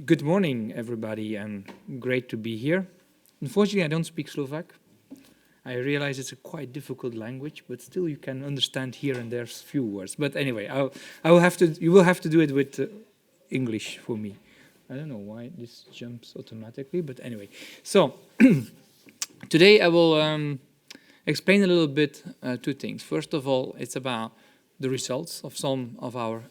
Good morning, everybody, and great to be here. Unfortunately, I don't speak Slovak. I realize it's a quite difficult language, but still you can understand here and there a few words. But anyway, you will have to do it with English for me. I don't know why this jumps automatically, but anyway. So, today I will explain a little bit two things. First of all, it's about the results of some of our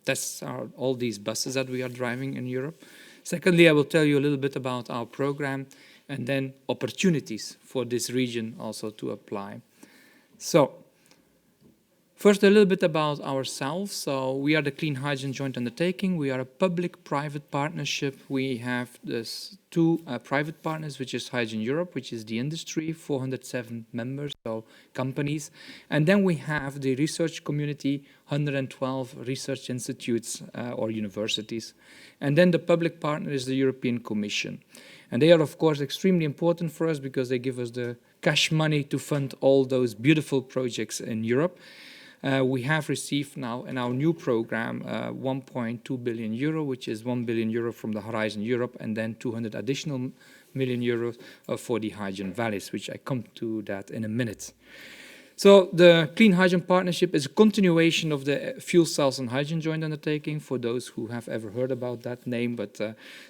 tests, all these buses that we are driving in Europe. Secondly, I will tell you a little bit about our program and then opportunities for this region also to apply. So, first a little bit about ourselves. So we are the Clean Hydrogen Joint Undertaking. We are a public-private partnership. We have this two private partners, which is Hydrogen Europe, which is the industry, 407 members, so companies. And then we have the research community, 112 research institutes or universities. And then the public partner is the European Commission. And they are, of course, extremely important for us because they give us the cash money to fund all those beautiful projects in Europe. We have received now in our new program 1.2 billion euro, which is 1 billion euro from the Horizon Europe, and then 200 additional million euros for the hydrogen valleys, which I come to that in a minute. So the Clean Hydrogen Partnership is a continuation of the Fuel Cells and Hydrogen Joint Undertaking, for those who have ever heard about that name. But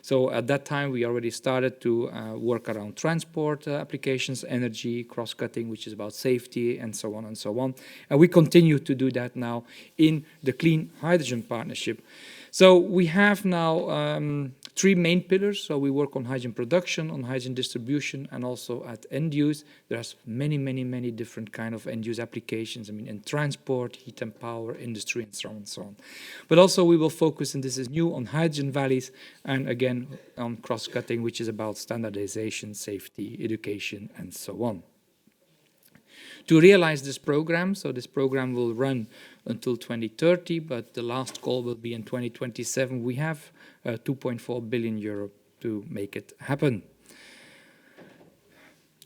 so at that time, we already started to work around transport applications, energy, cross-cutting, which is about safety, and so on and so on. And we continue to do that now in the Clean Hydrogen Partnership. So we have now three main pillars. So we work on hydrogen production, on hydrogen distribution, and also at end use. There's many different kind of end use applications. I mean, in transport, heat and power, industry, and so on and so on. But also we will focus, and this is new, on hydrogen valleys, and again on cross-cutting, which is about standardization, safety, education, and so on. To realize this program, so this program will run until 2030, but the last call will be in 2027. We have 2.4 billion euro to make it happen.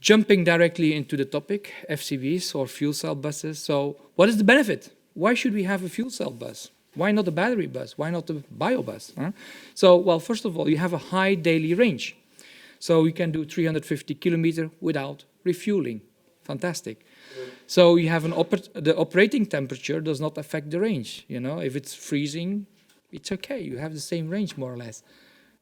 Jumping directly into the topic, FCVs or fuel cell buses. So what is the benefit? Why should we have a fuel cell bus? Why not a battery bus? Why not a biobus? So, well, first of all, you have a high daily range. So you can do 350 kilometers without refueling. Fantastic. So you have the operating temperature does not affect the range. You know, if it's freezing, it's okay. You have the same range, more or less.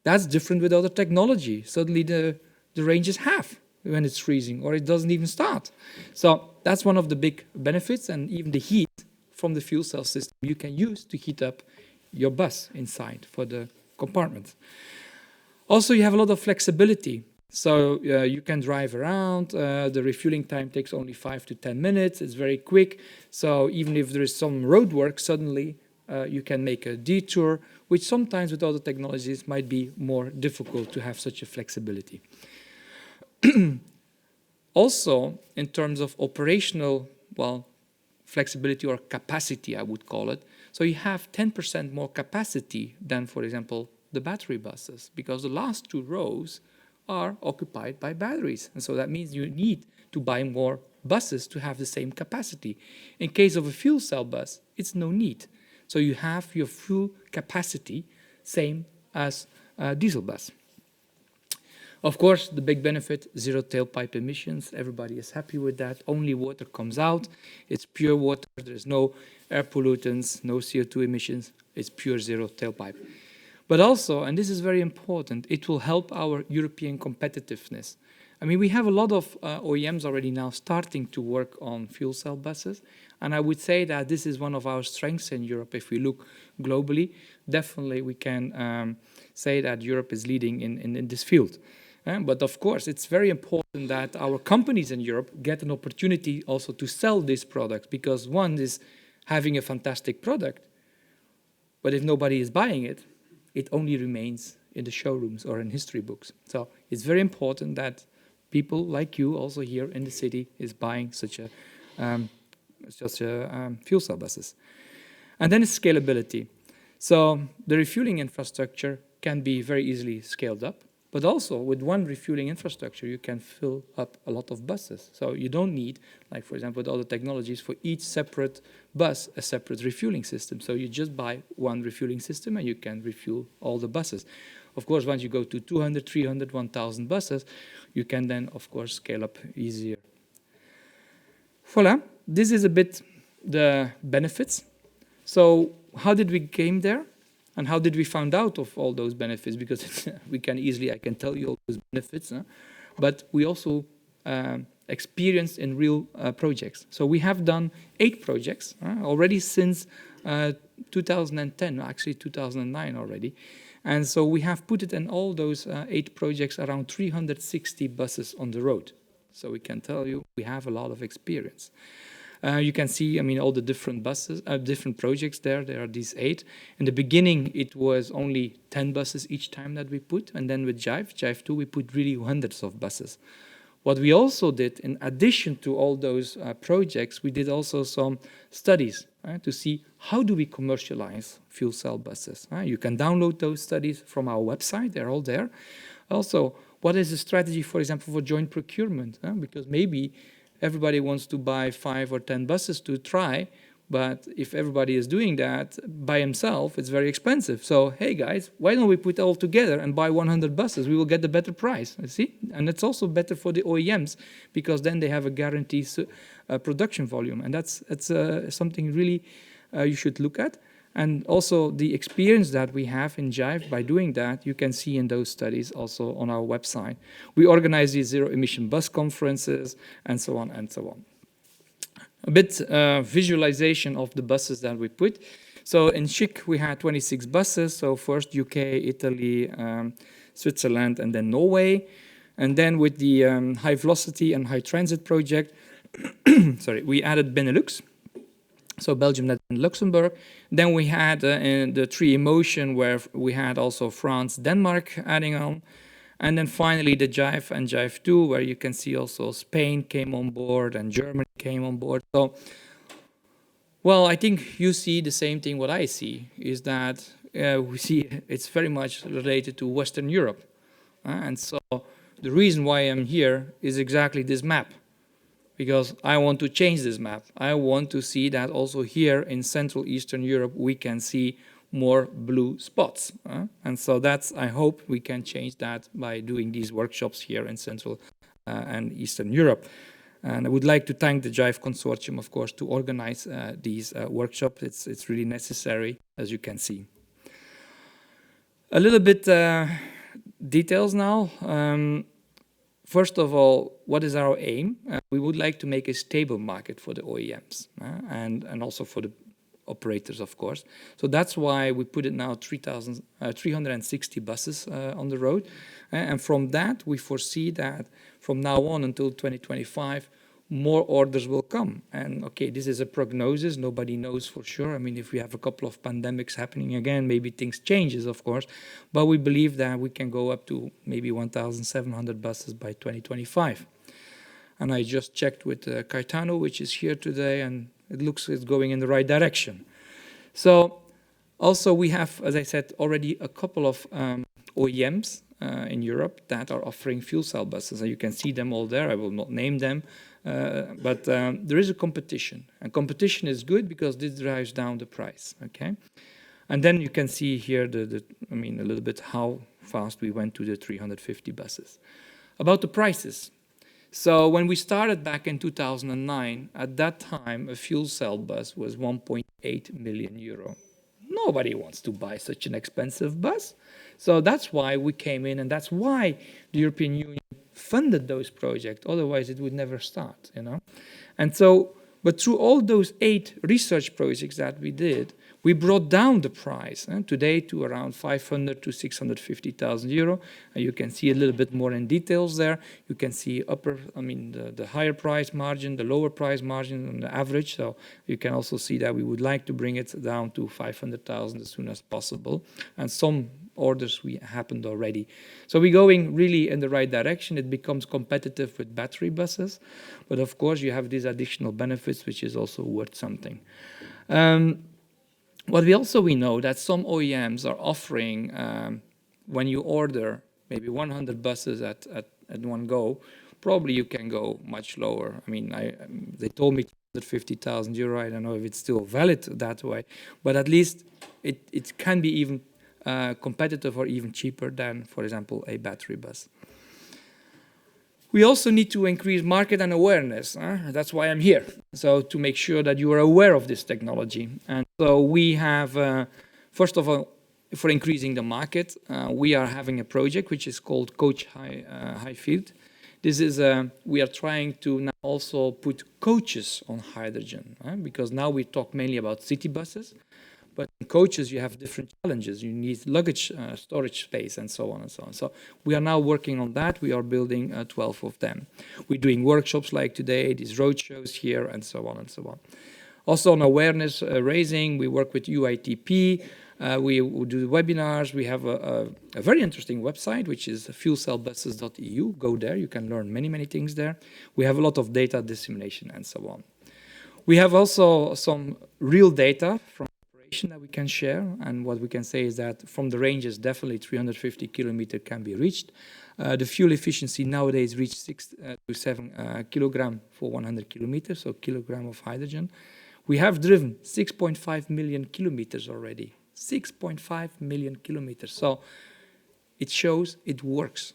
That's different with other technology. Suddenly the range is half when it's freezing, or it doesn't even start. So that's one of the big benefits, and even the heat from the fuel cell system you can use to heat up your bus inside for the compartment. Also, you have a lot of flexibility. So you can drive around, the refueling time takes only 5 to 10 minutes, it's very quick. So even if there is some road work, suddenly you can make a detour, which sometimes with other technologies might be more difficult to have such a flexibility. Also, in terms of operational, well, flexibility or capacity, I would call it. So you have 10% more capacity than, for example, the battery buses, because the last two rows are occupied by batteries. And so that means you need to buy more buses to have the same capacity. In case of a fuel cell bus, it's no need. So you have your full capacity, same as a diesel bus. Of course, the big benefit, zero tailpipe emissions. Everybody is happy with that. Only water comes out. It's pure water. There's no air pollutants, no CO2 emissions. It's pure zero tailpipe. But also, and this is very important, it will help our European competitiveness. I mean, we have a lot of OEMs already now starting to work on fuel cell buses. And I would say that this is one of our strengths in Europe. If we look globally, definitely we can say that Europe is leading in this field. But of course, it's very important that our companies in Europe get an opportunity also to sell these products, because one is having a fantastic product, but if nobody is buying it, it only remains in the showrooms or in history books. So it's very important that people like you also here in the city is buying such a fuel cell buses. And then it's scalability. So the refueling infrastructure can be very easily scaled up, but also with one refueling infrastructure, you can fill up a lot of buses. So you don't need, like for example, with other technologies, for each separate bus, a separate refueling system. So you just buy one refueling system and you can refuel all the buses. Of course, once you go to 200, 300, 1,000 buses, you can then, of course, scale up easier. Voila, this is a bit the benefits. So how did we came there? And how did we find out of all those benefits? Because we can easily, I can tell you all those benefits, but we also experienced in real projects. So we have done 8 projects already since 2010, actually 2009 already. And so we have put it in all those 8 projects around 360 buses on the road. So we can tell you we have a lot of experience. You can see, I mean, all the different buses, different projects there. There are these 8. In the beginning, it was only 10 buses each time that we put. And then with Jive 2, we put really hundreds of buses. What we also did, in addition to all those projects, we did also some studies to see how do we commercialize fuel cell buses. You can download those studies from our website. They're all there. Also, what is the strategy, for example, for joint procurement? Because maybe everybody wants to buy 5 or 10 buses to try, but if everybody is doing that by himself, it's very expensive. So, hey guys, why don't we put all together and buy 100 buses? We will get the better price, you see? And it's also better for the OEMs, because then they have a guaranteed production volume. And that's something really you should look at. And also the experience that we have in Jive by doing that, you can see in those studies also on our website. We organize these zero-emission bus conferences and so on and so on. A bit visualization of the buses that we put. So in Chic, we had 26 buses. So first UK, Italy, Switzerland, and then Norway. And then with the high velocity and high transit project, sorry, we added Benelux. So Belgium, Netherlands, Luxembourg. Then we had in the 3 Emotion, where we had also France, Denmark adding on. And then finally the Jive and Jive 2, where you can see also Spain came on board and Germany came on board. So, well, I think you see the same thing what I see, is that we see it's very much related to Western Europe. And so the reason why I'm here is exactly this map. Because I want to change this map. I want to see that also here in Central Eastern Europe, we can see more blue spots. And so that's, I hope we can change that by doing these workshops here in Central and Eastern Europe. And I would like to thank the Jive Consortium, of course, to organize these workshops. It's really necessary, as you can see. A little bit details now. First of all, what is our aim? We would like to make a stable market for the OEMs and also for the operators, of course. So that's why we put it now 360 buses on the road. And from that, we foresee that from now on until 2025, more orders will come. And okay, this is a prognosis. Nobody knows for sure. I mean, if we have a couple of pandemics happening again, maybe things changes, of course. But we believe that we can go up to maybe 1,700 buses by 2025. And I just checked with Caetano, which is here today, and it looks it's going in the right direction. So also we have, as I said, already a couple of OEMs in Europe that are offering fuel cell buses. And you can see them all there. I will not name them. But there is a competition, and competition is good because this drives down the price. Okay, and then you can see here I mean, a little bit how fast we went to the 350 buses. About the prices. So when we started back in 2009, at that time a fuel cell bus was 1.8 million euro. Nobody wants to buy such an expensive bus. So that's why we came in, and that's why the European Union funded those projects. Otherwise, it would never start, you know. And so, but through all those 8 research projects that we did, we brought down the price today to around 500 to 650,000 euro. And you can see a little bit more in details there. You can see the higher price margin, the lower price margin, and the average. So you can also see that we would like to bring it down to 500,000 as soon as possible. And some orders happened already. So we're going really in the right direction. It becomes competitive with battery buses. But of course, you have these additional benefits, which is also worth something. What we know that some OEMs are offering, when you order maybe 100 buses at one go, probably you can go much lower. I mean, they told me 250,000 euro. I don't know if it's still valid that way, but at least it can be even competitive or even cheaper than, for example, a battery bus. We also need to increase market and awareness. That's why I'm here. So to make sure that you are aware of this technology. And so we have, first of all, for increasing the market, we are having a project which is called Coach High Field. This is, we are trying to now also put coaches on hydrogen, because now we talk mainly about city buses, but in coaches you have different challenges. You need luggage storage space and so on and so on. So we are now working on that. We are building 12 of them. We're doing workshops like today, these road shows here, and so on and so on. Also on awareness raising, we work with UITP. We do webinars. We have a very interesting website, which is fuelcellbuses.eu. Go there. You can learn many, many things there. We have a lot of data dissemination and so on. We have also some real data from operation that we can share. And what we can say is that from the ranges, definitely 350 kilometers can be reached. The fuel efficiency nowadays reaches 6 to 7 kilogram for 100 kilometers, so kilogram of hydrogen. We have driven 6.5 million kilometers already. 6.5 million kilometers. So it shows it works.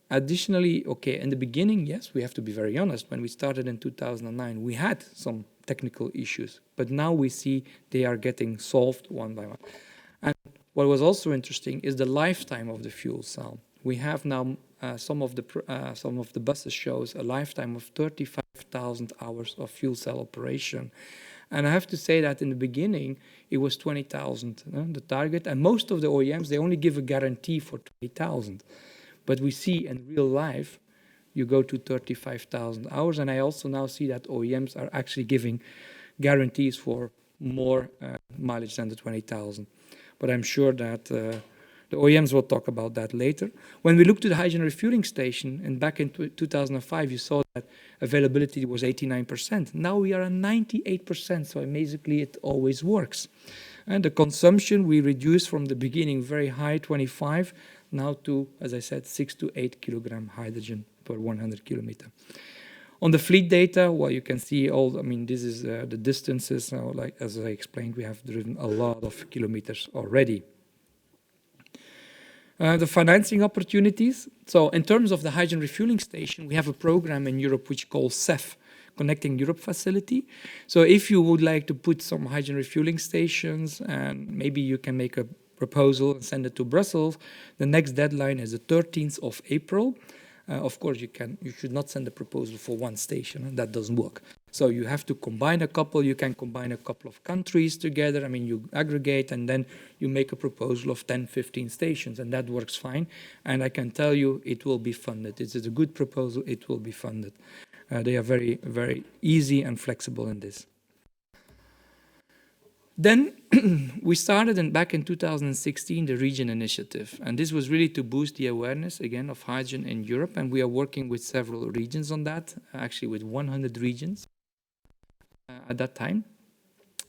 Additionally, okay, in the beginning, yes, we have to be very honest. When we started in 2009, we had some technical issues, but now we see they are getting solved one by one. And what was also interesting is the lifetime of the fuel cell. We have now some of the buses shows a lifetime of 35,000 hours of fuel cell operation. And I have to say that in the beginning, it was 20,000, the target. And most of the OEMs, they only give a guarantee for 20,000. But we see in real life, you go to 35,000 hours. And I also now see that OEMs are actually giving guarantees for more mileage than the 20,000. But I'm sure that the OEMs will talk about that later. When we look to the hydrogen refueling station, and back in 2005, you saw that availability was 89%. Now we are at 98%, so basically it always works. And the consumption we reduced from the beginning very high, 25, now to, as I said, 6 to 8 kilogram hydrogen per 100 kilometer. On the fleet data, well, you can see all, I mean, this is the distances. Now, like as I explained, we have driven a lot of kilometers already. The financing opportunities. So in terms of the hydrogen refueling station, we have a program in Europe which called CEF, Connecting Europe Facility. So if you would like to put some hydrogen refueling stations, and maybe you can make a proposal and send it to Brussels, the next deadline is the 13th of April. Of course, you should not send a proposal for one station, and that doesn't work. So you have to combine a couple. You can combine a couple of countries together. I mean, you aggregate, and then you make a proposal of 10, 15 stations, and that works fine. And I can tell you, it will be funded. It is a good proposal. It will be funded. They are very, very easy and flexible in this. Then we started back in 2016 the Region Initiative, and this was really to boost the awareness, again, of hydrogen in Europe, and we are working with several regions on that, actually with 100 regions at that time.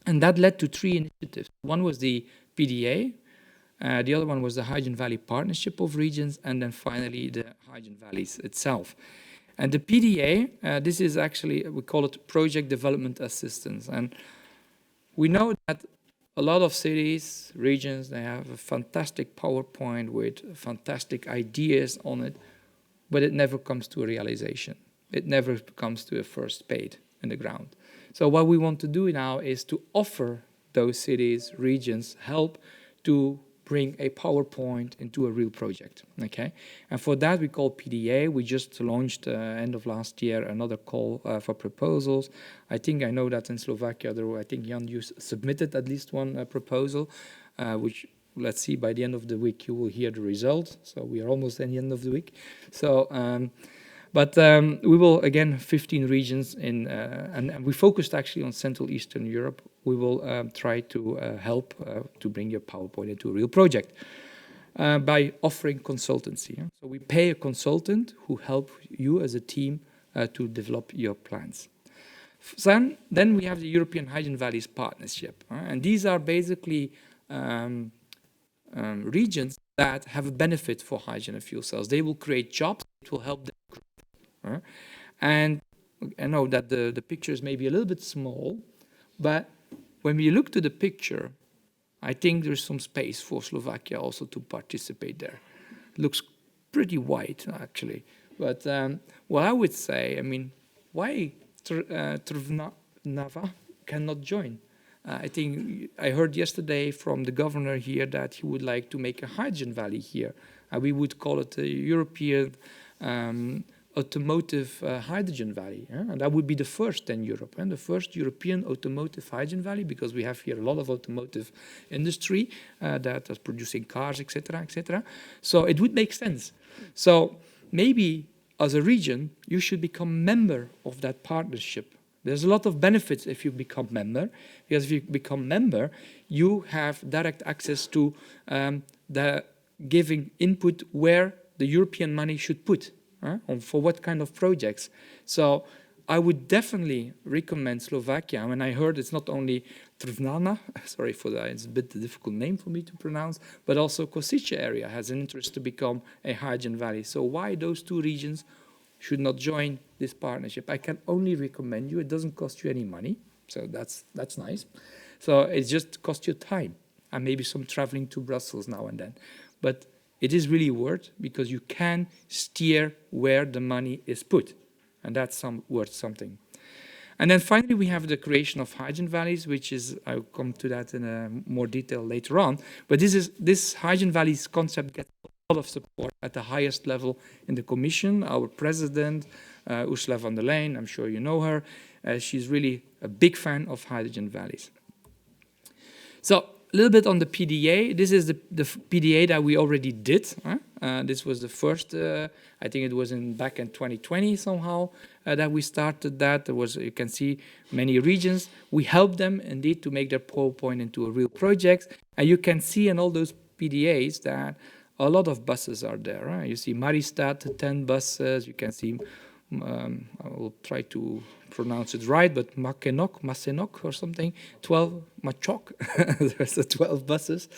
And that led to 3 initiatives. One was the PDA, the other one was the Hydrogen Valley Partnership of Regions, and then finally the Hydrogen Valleys itself. And the PDA, this is actually, we call it Project Development Assistance. And we know that a lot of cities, regions, they have a fantastic PowerPoint with fantastic ideas on it, but it never comes to a realization. It never comes to a first spade in the ground. So what we want to do now is to offer those cities, regions, help to bring a PowerPoint into a real project, okay? And for that we call PDA. We just launched end of last year another call for proposals. I think I know that in Slovakia, I think Jan, you submitted at least one proposal, which let's see, by the end of the week you will hear the result. So we are almost at the end of the week. So, we will, again, 15 regions in, and we focused actually on Central Eastern Europe. We will try to help to bring your PowerPoint into a real project by offering consultancy. So we pay a consultant who help you as a team to develop your plans. Then we have the European Hydrogen Valleys Partnership. And these are basically regions that have a benefit for hydrogen and fuel cells. They will create jobs. It will help them grow. And I know that the picture is maybe a little bit small, but when we look to the picture, I think there's some space for Slovakia also to participate there. It looks pretty white, actually. But what I would say, I mean, why Trnava cannot join? I think I heard yesterday from the governor here that he would like to make a hydrogen valley here. We would call it a European automotive hydrogen valley. And that would be the first in Europe, and the first European automotive hydrogen valley, because we have here a lot of automotive industry that is producing cars, etc., etc. So it would make sense. So maybe as a region, you should become member of that partnership. There's a lot of benefits if you become member, because if you become member, you have direct access to the giving input where the European money should put, on for what kind of projects. So I would definitely recommend Slovakia. When I heard it's not only Trnava, sorry for that, it's a bit difficult name for me to pronounce, but also Košice area has an interest to become a hydrogen valley. So why those two regions should not join this partnership? I can only recommend you. It doesn't cost you any money, so that's nice. So it just costs you time and maybe some traveling to Brussels now and then. But it is really worth, because you can steer where the money is put, and that's worth something. And then finally, we have the creation of hydrogen valleys, which is, I'll come to that in more detail later on. But this hydrogen valleys concept gets a lot of support at the highest level in the Commission. Our president, Ursula von der Leyen, I'm sure you know her. She's really a big fan of hydrogen valleys. So a little bit on the PDA. This is the PDA that we already did. This was the first, I think it was back in 2020 somehow that we started that. There was, you can see, many regions. We helped them indeed to make their PowerPoint into a real project. And you can see in all those PDAs that a lot of buses are there. You see Mariestad, 10 buses. You can see, I will try to pronounce it right, but Masenok or something, 12, Machok, there's 12 buses.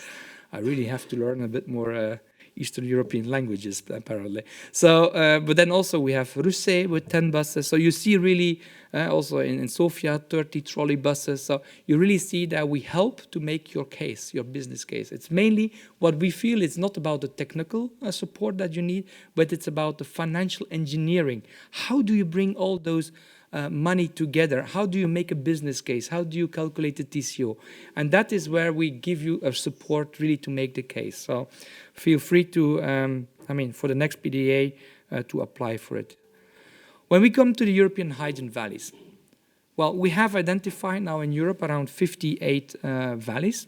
I really have to learn a bit more Eastern European languages, apparently. So, but then also we have Russe with 10 buses. So you see really also in Sofia, 30 trolley buses. So you really see that we help to make your case, your business case. It's mainly what we feel. It's not about the technical support that you need, but it's about the financial engineering. How do you bring all those money together? How do you make a business case? How do you calculate the TCO? And that is where we give you a support really to make the case. So feel free to, for the next PDA, to apply for it. When we come to the European hydrogen valleys, well, we have identified now in Europe around 58 valleys.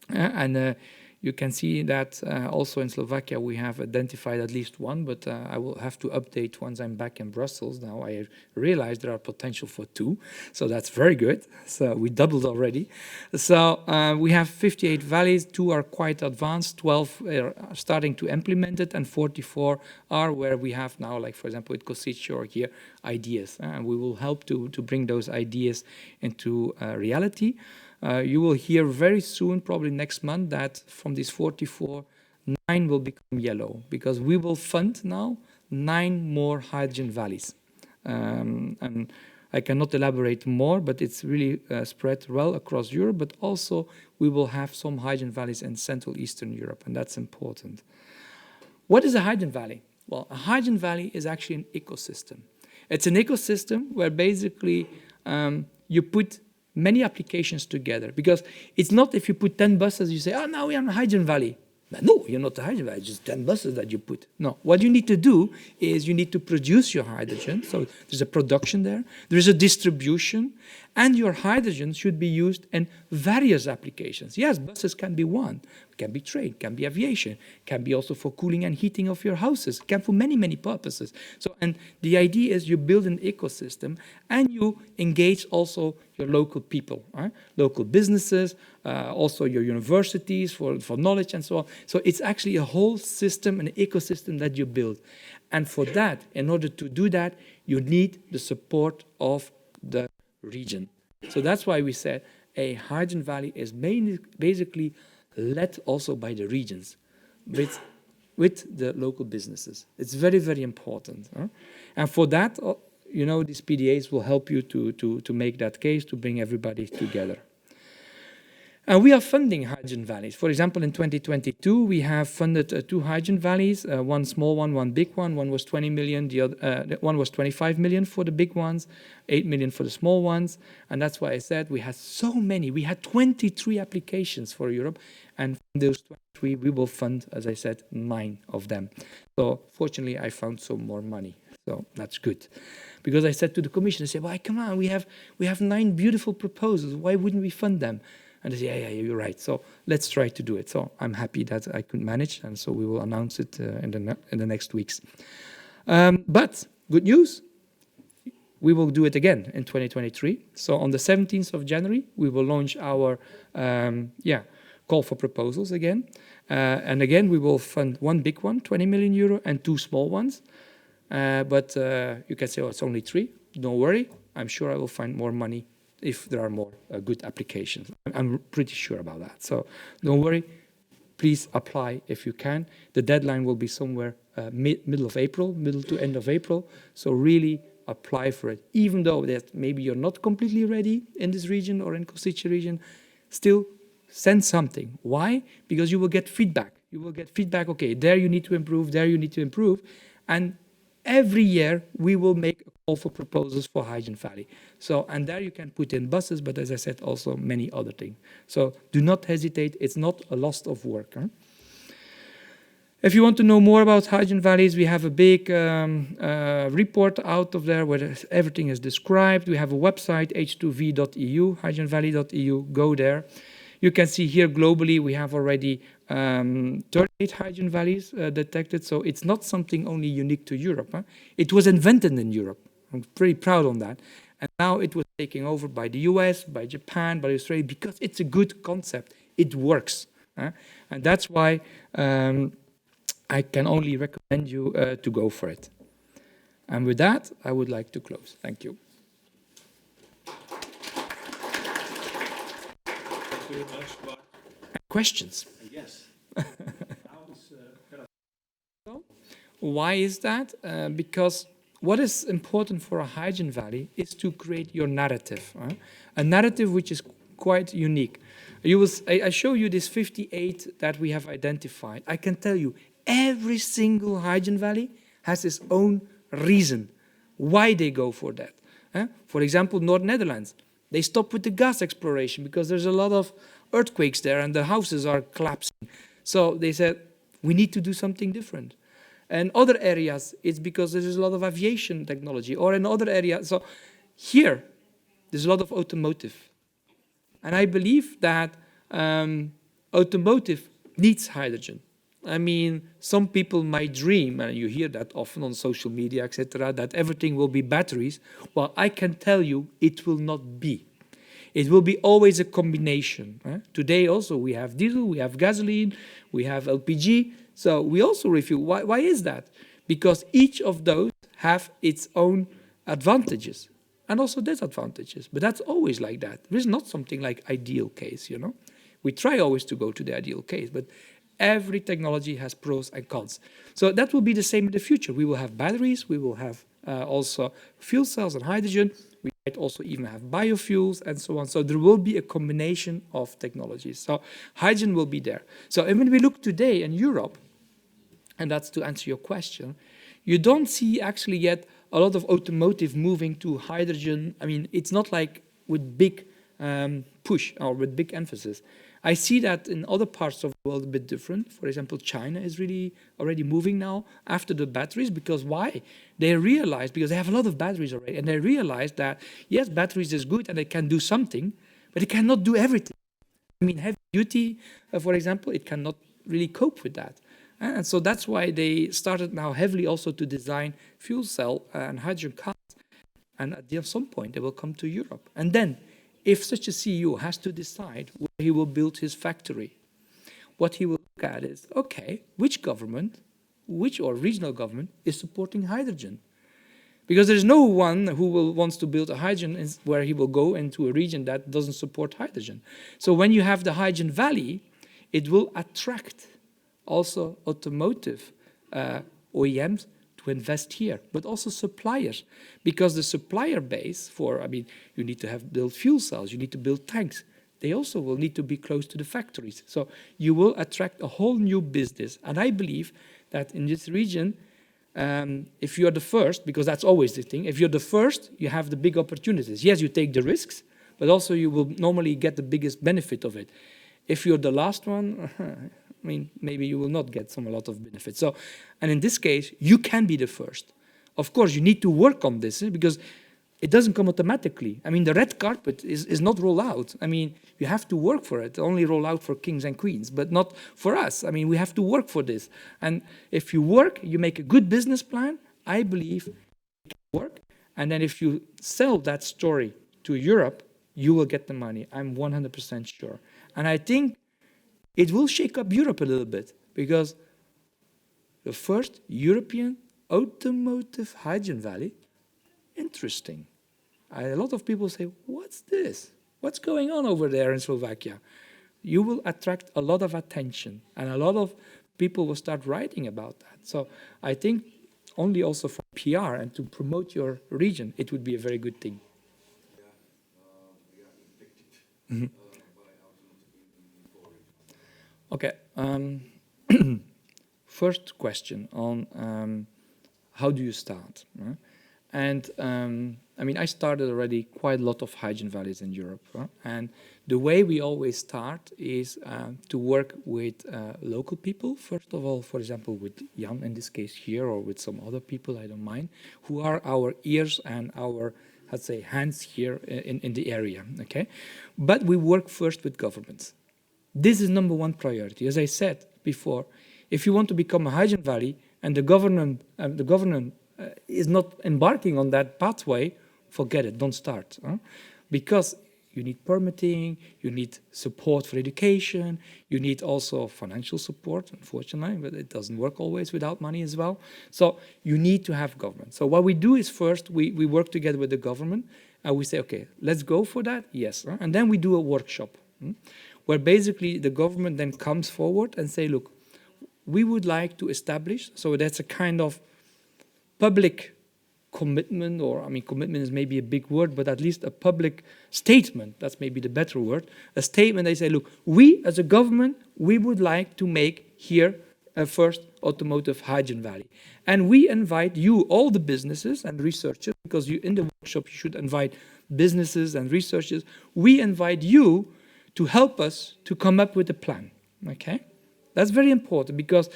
And you can see that also in Slovakia we have identified at least one, but I will have to update once I'm back in Brussels. Now I realize there are potential for 2, so that's very good. So we doubled already. So we have 58 valleys, 2 are quite advanced, 12 are starting to implement it, and 44 are where we have now, like for example with Košice or here, ideas. And we will help to bring those ideas into reality. You will hear very soon, probably next month, that from these 44, 9 will become yellow, because we will fund now 9 more hydrogen valleys. And I cannot elaborate more, but it's really spread well across Europe, but also we will have some hydrogen valleys in Central Eastern Europe, and that's important. What is a hydrogen valley? Well, a hydrogen valley is actually an ecosystem. It's an ecosystem where basically you put many applications together, because it's not if you put 10 buses, you say, oh, now we are in a hydrogen valley. No, you're not a hydrogen valley, just 10 buses that you put. No, what you need to do is you need to produce your hydrogen. So there's a production there, there's a distribution, and your hydrogen should be used in various applications. Yes, buses can be one, can be trade, can be aviation, can be also for cooling and heating of your houses, can for many, many purposes. So, and the idea is you build an ecosystem and you engage also your local people, local businesses, also your universities for knowledge and so on. So it's actually a whole system, an ecosystem that you build. And for that, in order to do that, you need the support of the region. So that's why we said a hydrogen valley is basically led also by the regions with the local businesses. It's very, very important. And for that, these PDAs will help you to make that case, to bring everybody together. We are funding hydrogen valleys. For example, in 2022, we have funded 2 hydrogen valleys, one small one big one. One was 20 million, the other one was 25 million for the big ones, 8 million for the small ones. And that's why I said we had so many. We had 23 applications for Europe, and from those 23, we will fund, as I said, 9 of them. So fortunately, I found some more money. So that's good. Because I said to the commission, I said, well, come on, we have 9 beautiful proposals. Why wouldn't we fund them? And they say, yeah, you're right. So let's try to do it. So I'm happy that I could manage, and so we will announce it in the next weeks. But good news, we will do it again in 2023. So on the 17th of January, we will launch our call for proposals again. And again, we will fund 1 big one, 20 million euro, and 2 small ones. But you can say, oh, it's only 3. Don't worry. I'm sure I will find more money if there are more good applications. I'm pretty sure about that. So don't worry. Please apply if you can. The deadline will be somewhere middle of April, middle to end of April. So really apply for it. Even though that maybe you're not completely ready in this region or in Košice region, still send something. Why? Because you will get feedback. You will get feedback, okay, there you need to improve, there you need to improve. And every year we will make a call for proposals for Hydrogen Valley. So, and there you can put in buses, but as I said, also many other things. So do not hesitate. It's not a loss of work. Huh? If you want to know more about Hydrogen Valleys, we have a big report out of there where everything is described. We have a website, h2v.eu, hydrogenvalley.eu. Go there. You can see here globally we have already 38 hydrogen valleys detected. So it's not something only unique to Europe. Huh? It was invented in Europe. I'm pretty proud on that. And now it was taken over by the US, by Japan, by Australia, because it's a good concept. It works. Huh? And that's why I can only recommend you to go for it. And with that, I would like to close. Thank you. Questions? Yes. Why is that? Because what is important for a hydrogen valley is to create your narrative. A narrative which is quite unique. I show you this 58 that we have identified. I can tell you, every single hydrogen valley has its own reason why they go for that. For example, North Netherlands. They stopped with the gas exploration because there's a lot of earthquakes there and the houses are collapsing. So they said, we need to do something different. And other areas, it's because there's a lot of aviation technology. Or in other areas, so here, there's a lot of automotive. And I believe that automotive needs hydrogen. I mean, some people might dream, and you hear that often on social media, etc., that everything will be batteries. Well, I can tell you it will not be. It will be always a combination. Today also we have diesel, we have gasoline, we have LPG. So we also review, why is that? Because each of those have its own advantages and also disadvantages. But that's always like that. There is not something like ideal case, you know. We try always to go to the ideal case, but every technology has pros and cons. So that will be the same in the future. We will have batteries, we will have also fuel cells and hydrogen. We might also even have biofuels and so on. So there will be a combination of technologies. So hydrogen will be there. So and when we look today in Europe, and that's to answer your question, you don't see actually yet a lot of automotive moving to hydrogen. I mean, it's not like with big push or with big emphasis. I see that in other parts of the world a bit different. For example, China is really already moving now after the batteries. Because why? They realize, because they have a lot of batteries already, and they realize that, yes, batteries is good and they can do something, but it cannot do everything. I mean, heavy duty, for example, it cannot really cope with that. And so that's why they started now heavily also to design fuel cell and hydrogen cars. And at some point, they will come to Europe. And then, if such a CEO has to decide where he will build his factory, what he will look at is, okay, which government, or regional government is supporting hydrogen? Because there's no one who wants to build a hydrogen where he will go into a region that doesn't support hydrogen. So when you have the hydrogen valley, it will attract also automotive OEMs to invest here, but also suppliers, because the supplier base for, I mean, you need to build fuel cells, you need to build tanks. they also will need to be close to the factories. So you will attract a whole new business. And I believe that in this region, if you're the first, because that's always the thing, if you're the first, you have the big opportunities. Yes, you take the risks, but also you will normally get the biggest benefit of it. If you're the last one, I mean, maybe you will not get a lot of benefit. So, and in this case, you can be the first. Of course, you need to work on this because it doesn't come automatically. I mean, the red carpet is not rolled out. I mean, you have to work for it. Only roll out for kings and queens, but not for us. I mean, we have to work for this. And if you work, you make a good business plan, I believe it can work. And then if you sell that story to Europe, you will get the money. I'm 100% sure. And I think it will shake up Europe a little bit because the first European automotive hydrogen valley, interesting. A lot of people say, what's this? What's going on over there in Slovakia? You will attract a lot of attention and a lot of people will start writing about that. So I think only also for PR and to promote your region, it would be a very good thing. Mm-hmm. Okay. First question on how do you start? Right? And I mean, I started already quite a lot of hydrogen valleys in Europe. And the way we always start is to work with local people. First of all, for example, with Jan in this case here, or with some other people, I don't mind, who are our ears and our, let's say, hands here in the area. Okay, but we work first with governments. This is number one priority. As I said before, if you want to become a hydrogen valley and the government is not embarking on that pathway, forget it, don't start. Because you need permitting, you need support for education, you need also financial support, unfortunately, but it doesn't work always without money as well. So you need to have government. So what we do is first, we work together with the government and we say, okay, let's go for that, yes. And then we do a workshop where basically the government then comes forward and say, look, we would like to establish, so that's a kind of public commitment, or I mean, commitment is maybe a big word, but at least a public statement, that's maybe the better word, a statement. They say, look, we as a government, we would like to make here a first automotive hydrogen valley. And we invite you, all the businesses and researchers, because you in the workshop, you should invite businesses and researchers. We invite you to help us to come up with a plan, okay? That's very important because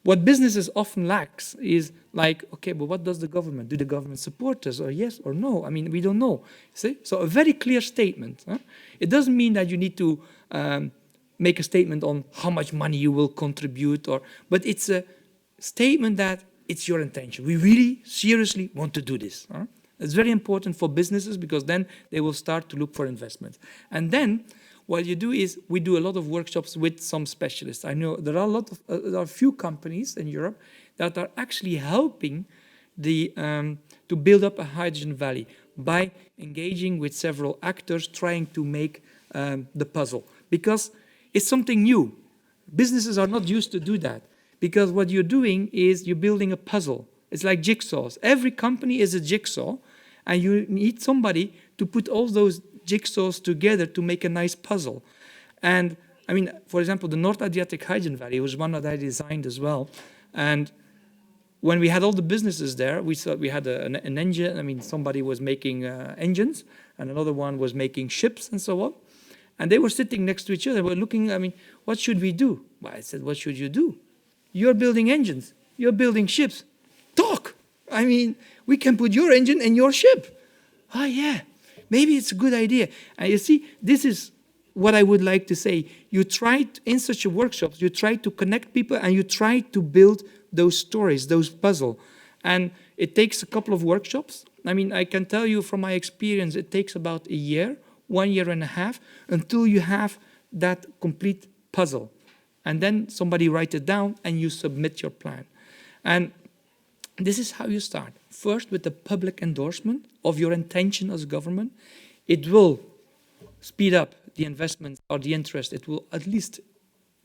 what businesses often lacks is like, okay, but what does the government? Do the government support us or yes or no? I mean, we don't know. See? So a very clear statement. It doesn't mean that you need to make a statement on how much money you will contribute, but it's a statement that it's your intention. We really seriously want to do this. It's very important for businesses because then they will start to look for investments. And then what you do is we do a lot of workshops with some specialists. I know there are there are a few companies in Europe that are actually helping to build up a hydrogen valley by engaging with several actors trying to make the puzzle. Because it's something new. Businesses are not used to do that. Because what you're doing is you're building a puzzle. It's like jigsaws. Every company is a jigsaw, and you need somebody to put all those jigsaws together to make a nice puzzle. And I mean, for example, the North Adriatic Hydrogen Valley was one that I designed as well. And when we had all the businesses there, we saw we had an engine. I mean, somebody was making engines, and another one was making ships and so on. And they were sitting next to each other. They were looking, I mean, what should we do? Well, I said, what should you do? You're building engines. You're building ships. Talk. I mean, we can put your engine in your ship. Oh, yeah. Maybe it's a good idea. And you see, this is what I would like to say. You try to, in such a workshops, you try to connect people and you try to build those stories, those puzzles. And it takes a couple of workshops. I mean, I can tell you from my experience, it takes about a year, 1.5 years, until you have that complete puzzle. And then somebody writes it down and you submit your plan. And this is how you start. First, with the public endorsement of your intention as government. It will speed up the investment or the interest. It will at least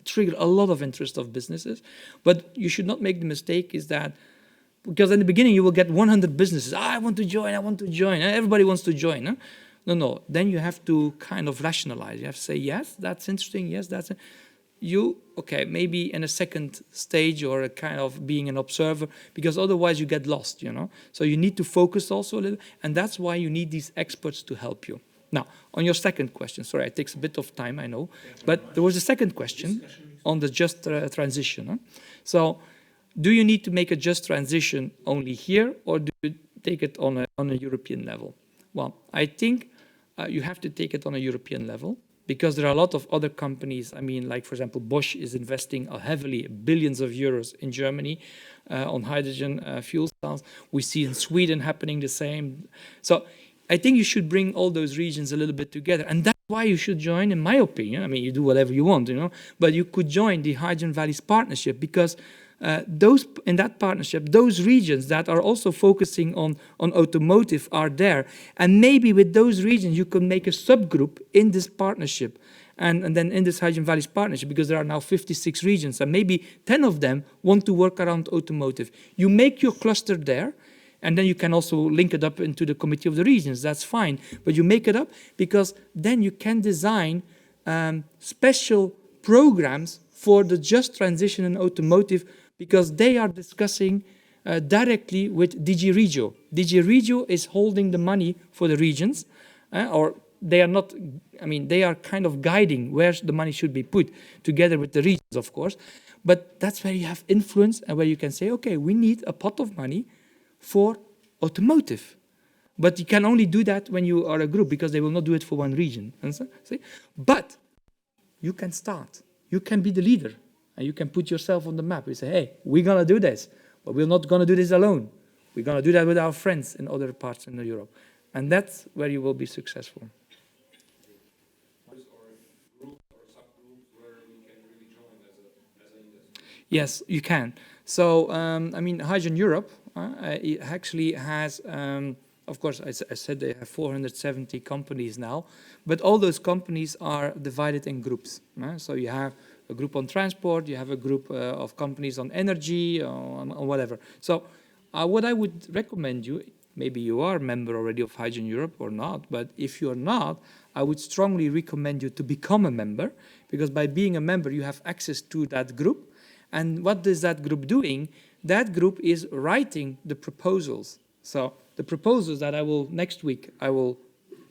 trigger a lot of interest of businesses. But you should not make the mistake is that, because in the beginning you will get 100 businesses. I want to join, I want to join. Everybody wants to join. No. Then you have to kind of rationalize. You have to say, yes, that's interesting. Yes, that's okay, maybe in a second stage or a kind of being an observer, because otherwise you get lost, So you need to focus also a little, and that's why you need these experts to help you. Now, on your second question, sorry, it takes a bit of time, I know, but there was a second question on the just transition. Huh? So, do you need to make a just transition only here, or do you take it on a European level? Well, I think you have to take it on a European level, because there are a lot of other companies. I mean, like, for example, Bosch is investing heavily, billions of euros in Germany on hydrogen fuel cells. We see in Sweden happening the same. So I think you should bring all those regions a little bit together. And that's why you should join, in my opinion. I mean, you do whatever you want, but you could join the Hydrogen Valleys Partnership, because in that partnership, those regions that are also focusing on automotive are there. And maybe with those regions, you can make a subgroup in this partnership. And then in this Hydrogen Valleys Partnership, because there are now 56 regions, and maybe 10 of them want to work around automotive. You make your cluster there, and then you can also link it up into the Committee of the Regions. That's fine. But you make it up, because then you can design special programs for the just transition in automotive, because they are discussing directly with DG Regio. DG Regio is holding the money for the regions, or they are not, they are kind of guiding where the money should be put, together with the regions, of course. But that's where you have influence, and where you can say, okay, we need a pot of money for automotive. But you can only do that when you are a group, because they will not do it for one region. See? But you can start. You can be the leader, and you can put yourself on the map. You say, hey, we're going to do this, but we're not going to do this alone. We're going to do that with our friends in other parts in Europe. And that's where you will be successful. Yes, you can. So, Hydrogen Europe it actually has, of course, I said they have 470 companies now, but all those companies are divided in groups. So you have a group on transport, you have a group of companies on energy, on whatever. So what I would recommend you, maybe you are a member already of Hydrogen Europe or not, but if you're not, I would strongly recommend you to become a member, because by being a member, you have access to that group. And what is that group doing? That group is writing the proposals. So the proposals that next week I will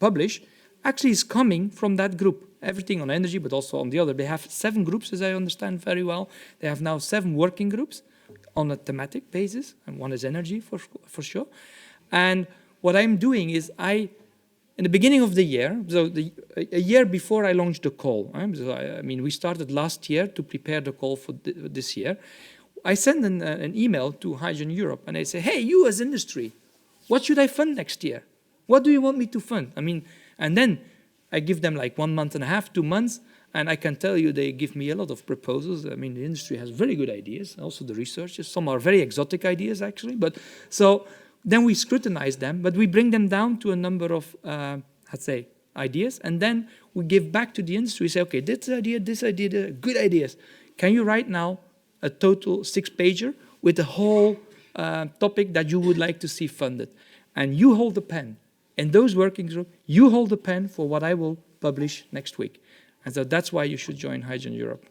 publish actually is coming from that group. Everything on energy, but also on the other. They have 7 groups, as I understand very well. They have now 7 working groups on a thematic basis, and one is energy for sure. And what I'm doing is in the beginning of the year, so a year before I launched the call, we started last year to prepare the call for this year. I send an email to Hydrogen Europe, and I say, hey, you as industry, what should I fund next year? What do you want me to fund? And then I give them like 1.5 months, 2 months, and I can tell you they give me a lot of proposals. The industry has very good ideas, also the researchers. Some are very exotic ideas, actually. But so then we scrutinize them, but we bring them down to a number of, ideas, and then we give back to the industry. We say, okay, this idea, good ideas. Can you write now a total 6-pager with the whole topic that you would like to see funded? And you hold the pen. In those working groups, you hold the pen for what I will publish next week. And so that's why you should join Hydrogen Europe.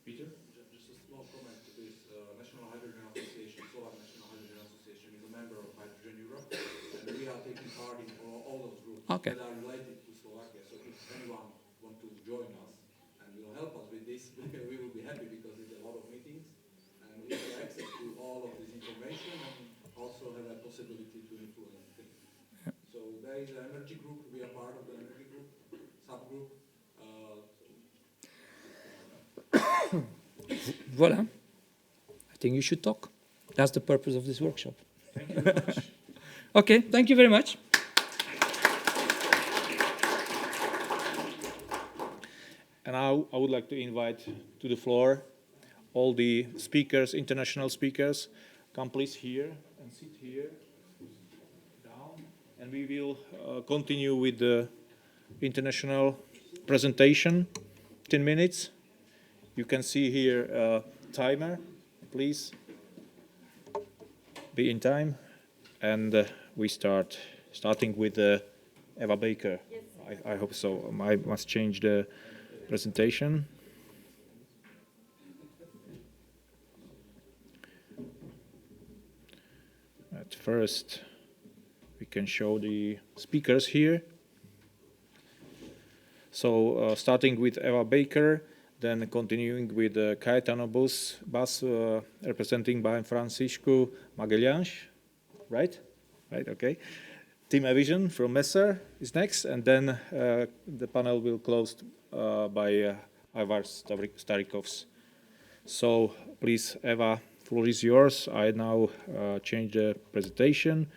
Peter, just a small comment to this. National Hydrogen Association, Slovak National Hydrogen Association, is a member of Hydrogen Europe, and we are taking part in all those groups that are related to Slovakia. So if anyone wants to join us and will help us with this, we will be happy, because it's a lot of meetings, and we have access to all of this information and also have a possibility to influence things. So there is an energy group. We are part of the energy group, subgroup. Voila. I think you should talk. That's the purpose of this workshop. Thank you very much. Okay, thank you very much. And now I would like to invite to the floor all the speakers, international speakers. Come please here and sit here, down, and we will continue with the international presentation, 10 minutes. You can see here a timer. Please be in time, and we start starting with Eva Baker. Yes. I hope so. I must change the presentation. At first, we can show the speakers here. So starting with Eva Baker, then continuing with Caetano Bus, representing by Francisco Magalhães, right? Right, okay. Team Evison from Messer is next, and then the panel will close by Ivar Starikovs. So please, Eva, floor is yours. I now change the presentation,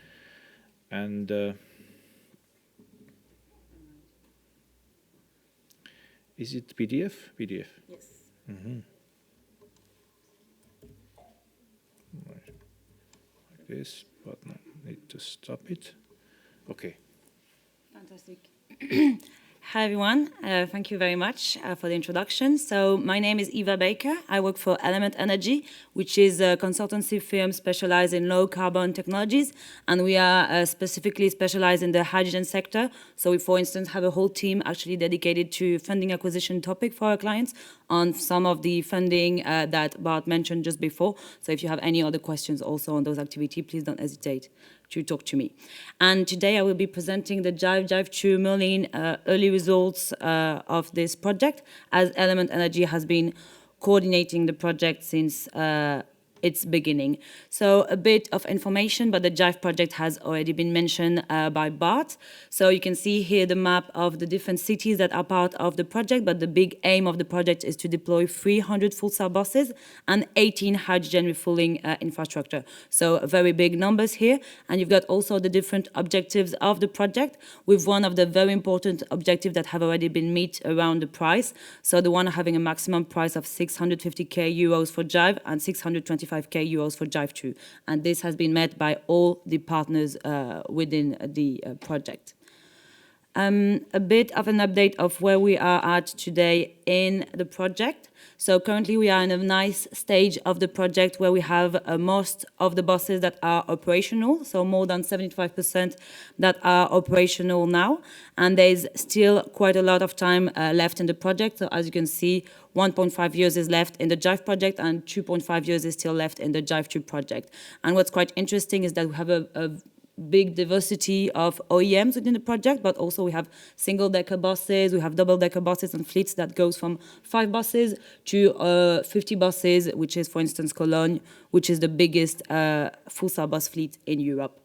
and is it PDF? PDF. Yes. Mm-hmm. Right. Like this, but I need to stop it. Okay. Fantastic. Hi, everyone. Thank you very much for the introduction. So my name is Eva Baker. I work for Element Energy, which is a consultancy firm specialized in low-carbon technologies, and we are specifically specialized in the hydrogen sector. So we, for instance, have a whole team actually dedicated to funding acquisition topic for our clients on some of the funding that Bart mentioned just before. So if you have any other questions also on those activities, please don't hesitate to talk to me. And today I will be presenting the Jive 2 Merlin early results of this project, as Element Energy has been coordinating the project since its beginning. So a bit of information, but the Jive project has already been mentioned by Bart. So you can see here the map of the different cities that are part of the project, but the big aim of the project is to deploy 300 full cell buses and 18 hydrogen refueling infrastructure. So very big numbers here. And you've got also the different objectives of the project, with one of the very important objectives that have already been met around the price. So the one having a maximum price of 650k euros for Jive and 625k euros for Jive 2. And this has been met by all the partners within the project. A bit of an update of where we are at today in the project. So currently we are in a nice stage of the project where we have most of the buses that are operational, so more than 75% that are operational now. And there's still quite a lot of time left in the project. So as you can see, 1.5 years is left in the Jive project and 2.5 years is still left in the Jive 2 project. And what's quite interesting is that we have a big diversity of OEMs within the project, but also we have single-decker buses, we have double-decker buses and fleets that goes from 5 buses to 50 buses, which is, for instance, Cologne, which is the biggest full-cell bus fleet in Europe.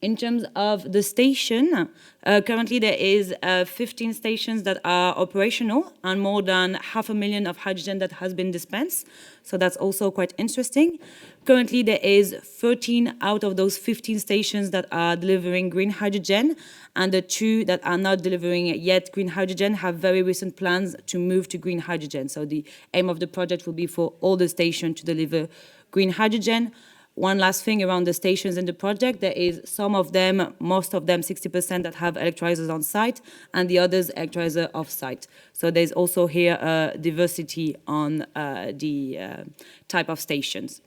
In terms of the station, currently there is 15 stations that are operational and more than 500,000 of hydrogen that has been dispensed. So that's also quite interesting. Currently there is 13 out of those 15 stations that are delivering green hydrogen, and the 2 that are not delivering yet green hydrogen have very recent plans to move to green hydrogen. So the aim of the project will be for all the stations to deliver green hydrogen. One last thing around the stations in the project, there is some of them, most of them, 60% that have electrolyzers on site, and the others electrolyzer off site. So there's also here a diversity on the type of stations.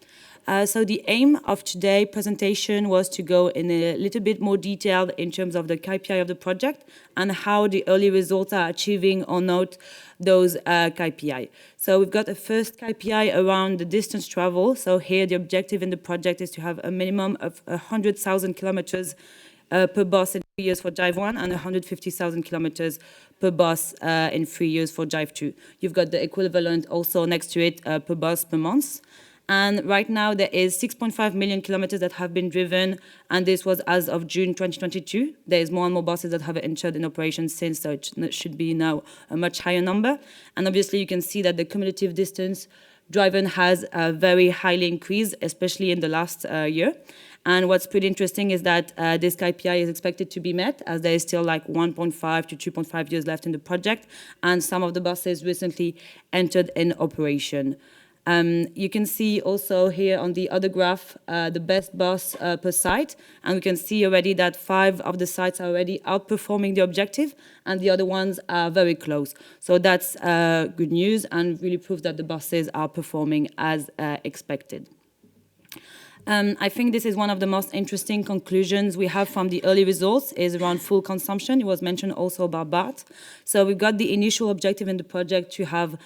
So the aim of today's presentation was to go in a little bit more detail in terms of the KPI of the project and how the early results are achieving or not those KPI. So we've got a first KPI around the distance travel. So here the objective in the project is to have a minimum of 100,000 kilometers per bus in 3 years for Jive 1 and 150,000 kilometers per bus in 3 years for Jive 2. You've got the equivalent also next to it per bus per month. And right now there is 6.5 million kilometers that have been driven, and this was as of June 2022. There is more and more buses that have entered in operation since, so it should be now a much higher number. And obviously you can see that the cumulative distance driven has very highly increased, especially in the last year. And what's pretty interesting is that this KPI is expected to be met, as there is still like 1.5 to 2.5 years left in the project, and some of the buses recently entered in operation. You can see also here on the other graph the best bus per site, and we can see already that 5 of the sites are already outperforming the objective, and the other ones are very close. So that's good news and really proves that the buses are performing as expected. I think this is one of the most interesting conclusions we have from the early results is around fuel consumption. It was mentioned also about Bart. So we've got the initial objective in the project to have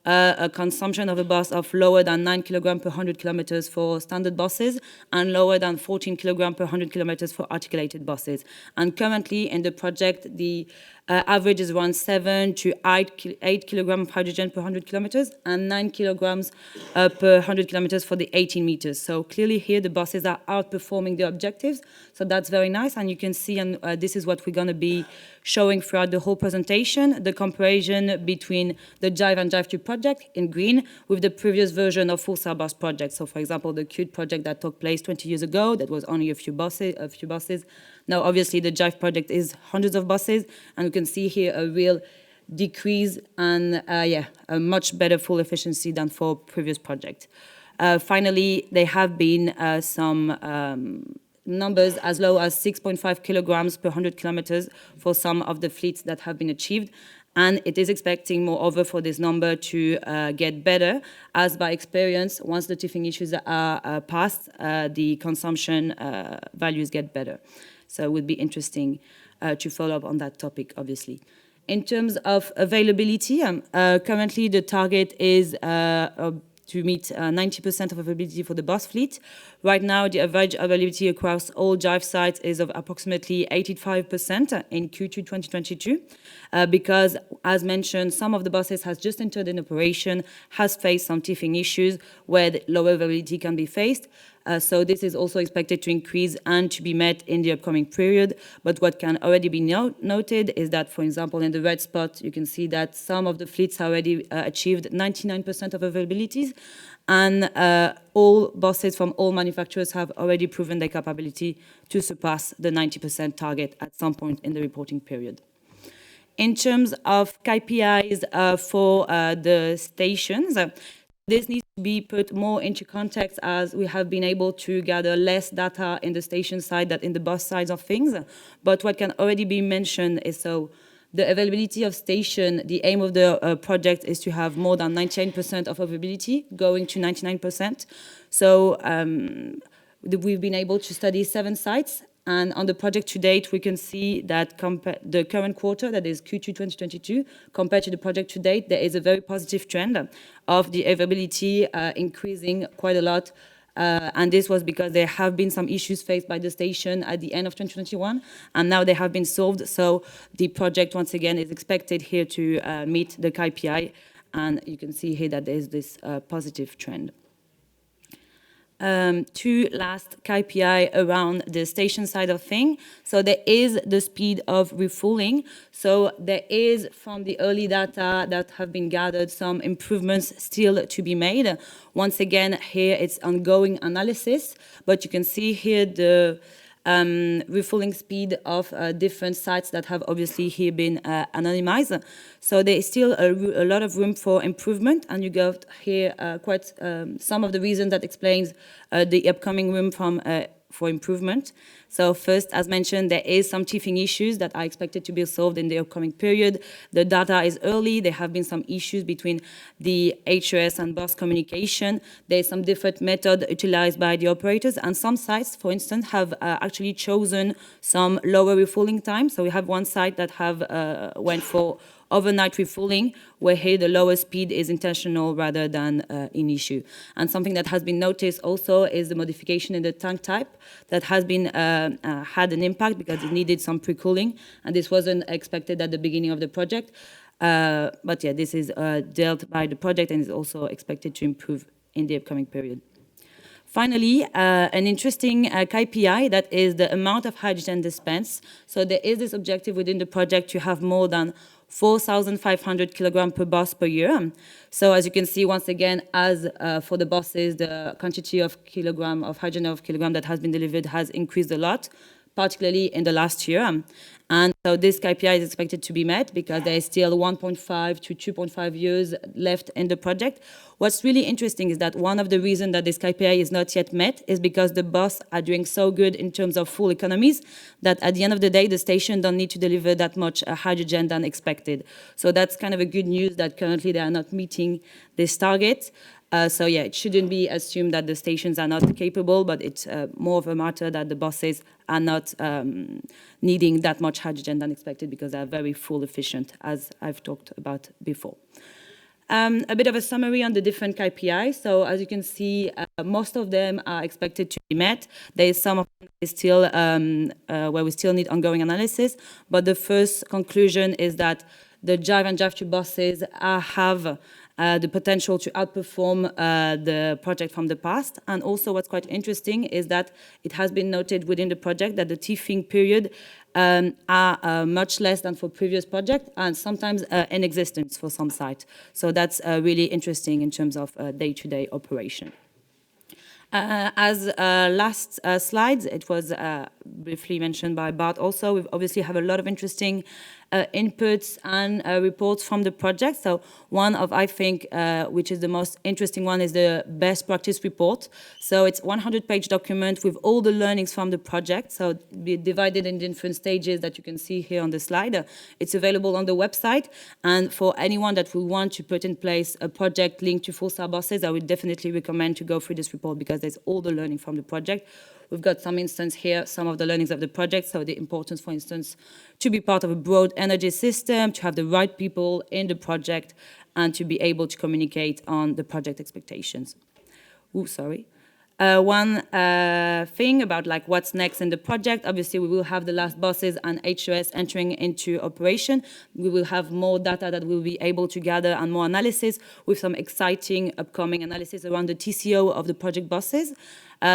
a consumption of a bus of lower than 9 kilograms per 100 kilometers for standard buses and lower than 14 kilograms per 100 kilometers for articulated buses. And currently in the project, the average is around 7 to 8 kilograms of hydrogen per 100 kilometers and 9 kilograms per 100 kilometers for the 18 meters. So clearly here the buses are outperforming the objectives. So that's very nice. And you can see, and this is what we're going to be showing throughout the whole presentation, the comparison between the Jive and Jive 2 project in green with the previous version of Full Cell Bus project. So for example, the CUTE project that took place 20 years ago, that was only a few buses. Now, obviously, the Jive project is hundreds of buses, and you can see here a real decrease and, a much better fuel efficiency than for previous project. Finally, there have been some numbers as low as 6.5 kilograms per 100 kilometers for some of the fleets that have been achieved. And it is expecting, moreover, for this number to get better, as by experience, once the tipping issues are passed, the consumption values get better. So it would be interesting to follow up on that topic, obviously. In terms of availability, currently the target is to meet 90% of availability for the bus fleet. Right now, the average availability across all Jive sites is of approximately 85% in Q2 2022, because, as mentioned, some of the buses has just entered in operation, has faced some teething issues where the lower availability can be faced. So this is also expected to increase and to be met in the upcoming period. But what can already be noted is that, for example, in the red spot, you can see that some of the fleets already achieved 99% of availabilities. And all buses from all manufacturers have already proven their capability to surpass the 90% target at some point in the reporting period. In terms of KPIs for the stations, this needs to be put more into context as we have been able to gather less data in the station side than in the bus side of things. But what can already be mentioned is so the availability of station, the aim of the project is to have more than 98% of availability, going to 99%. So we've been able to study 7 sites. And on the project to date, we can see that the current quarter, that is Q2 2022, compared to the project to date, there is a very positive trend of the availability increasing quite a lot. And this was because there have been some issues faced by the station at the end of 2021, and now they have been solved. So the project, once again, is expected here to meet the KPI. And you can see here that there is this positive trend. 2 last KPI around the station side of thing. So there is the speed of refueling. So there is, from the early data that have been gathered, some improvements still to be made. Once again, here it's ongoing analysis, but you can see here the refueling speed of different sites that have obviously here been anonymized. So there is still a lot of room for improvement, and you got here quite some of the reasons that explains the upcoming room for improvement. So first, as mentioned, there is some teething issues that are expected to be solved in the upcoming period. The data is early. There have been some issues between the HOS and bus communication. There is some different method utilized by the operators, and some sites, for instance, have actually chosen some lower refueling time. So we have one site that have went for overnight refueling, where here the lower speed is intentional rather than an issue. And something that has been noticed also is the modification in the tank type that has been had an impact because it needed some pre-cooling, and this wasn't expected at the beginning of the project. But yeah, this is dealt by the project and is also expected to improve in the upcoming period. Finally, an interesting KPI, that is the amount of hydrogen dispensed. So there is this objective within the project to have more than 4,500 kilograms per bus per year. So as you can see, once again, as for the buses, the quantity of kilogram of hydrogen of kilogram that has been delivered has increased a lot, particularly in the last year. And so this KPI is expected to be met because there is still 1.5 to 2.5 years left in the project. What's really interesting is that one of the reasons that this KPI is not yet met is because the bus are doing so good in terms of fuel economies that at the end of the day, the station don't need to deliver that much hydrogen than expected. So that's kind of a good news that currently they are not meeting this target. So yeah, it shouldn't be assumed that the stations are not capable, but it's more of a matter that the buses are not needing that much hydrogen than expected because they are very fuel efficient, as I've talked about before. A bit of a summary on the different KPIs. So as you can see, most of them are expected to be met. There is some of them still where we still need ongoing analysis, but the first conclusion is that the drive and drive-through buses have the potential to outperform the project from the past. And also what's quite interesting is that it has been noted within the project that the teething period are much less than for previous projects and sometimes in existence for some sites. So that's really interesting in terms of day-to-day operation. As last slides, it was briefly mentioned by Bart also, we obviously have a lot of interesting inputs and reports from the project. So one of, I think, which is the most interesting one is the best practice report. So it's 100-page document with all the learnings from the project. So we divided in different stages that you can see here on the slide. It's available on the website. And for anyone that will want to put in place a project linked to full-star buses, I would definitely recommend to go through this report because there's all the learning from the project. We've got some instance here, some of the learnings of the project. So the importance, for instance, to be part of a broad energy system, to have the right people in the project, and to be able to communicate on the project expectations. Ooh, sorry. One thing about like what's next in the project, obviously we will have the last buses and HOS entering into operation. We will have more data that we'll be able to gather and more analysis with some exciting upcoming analysis around the TCO of the project buses.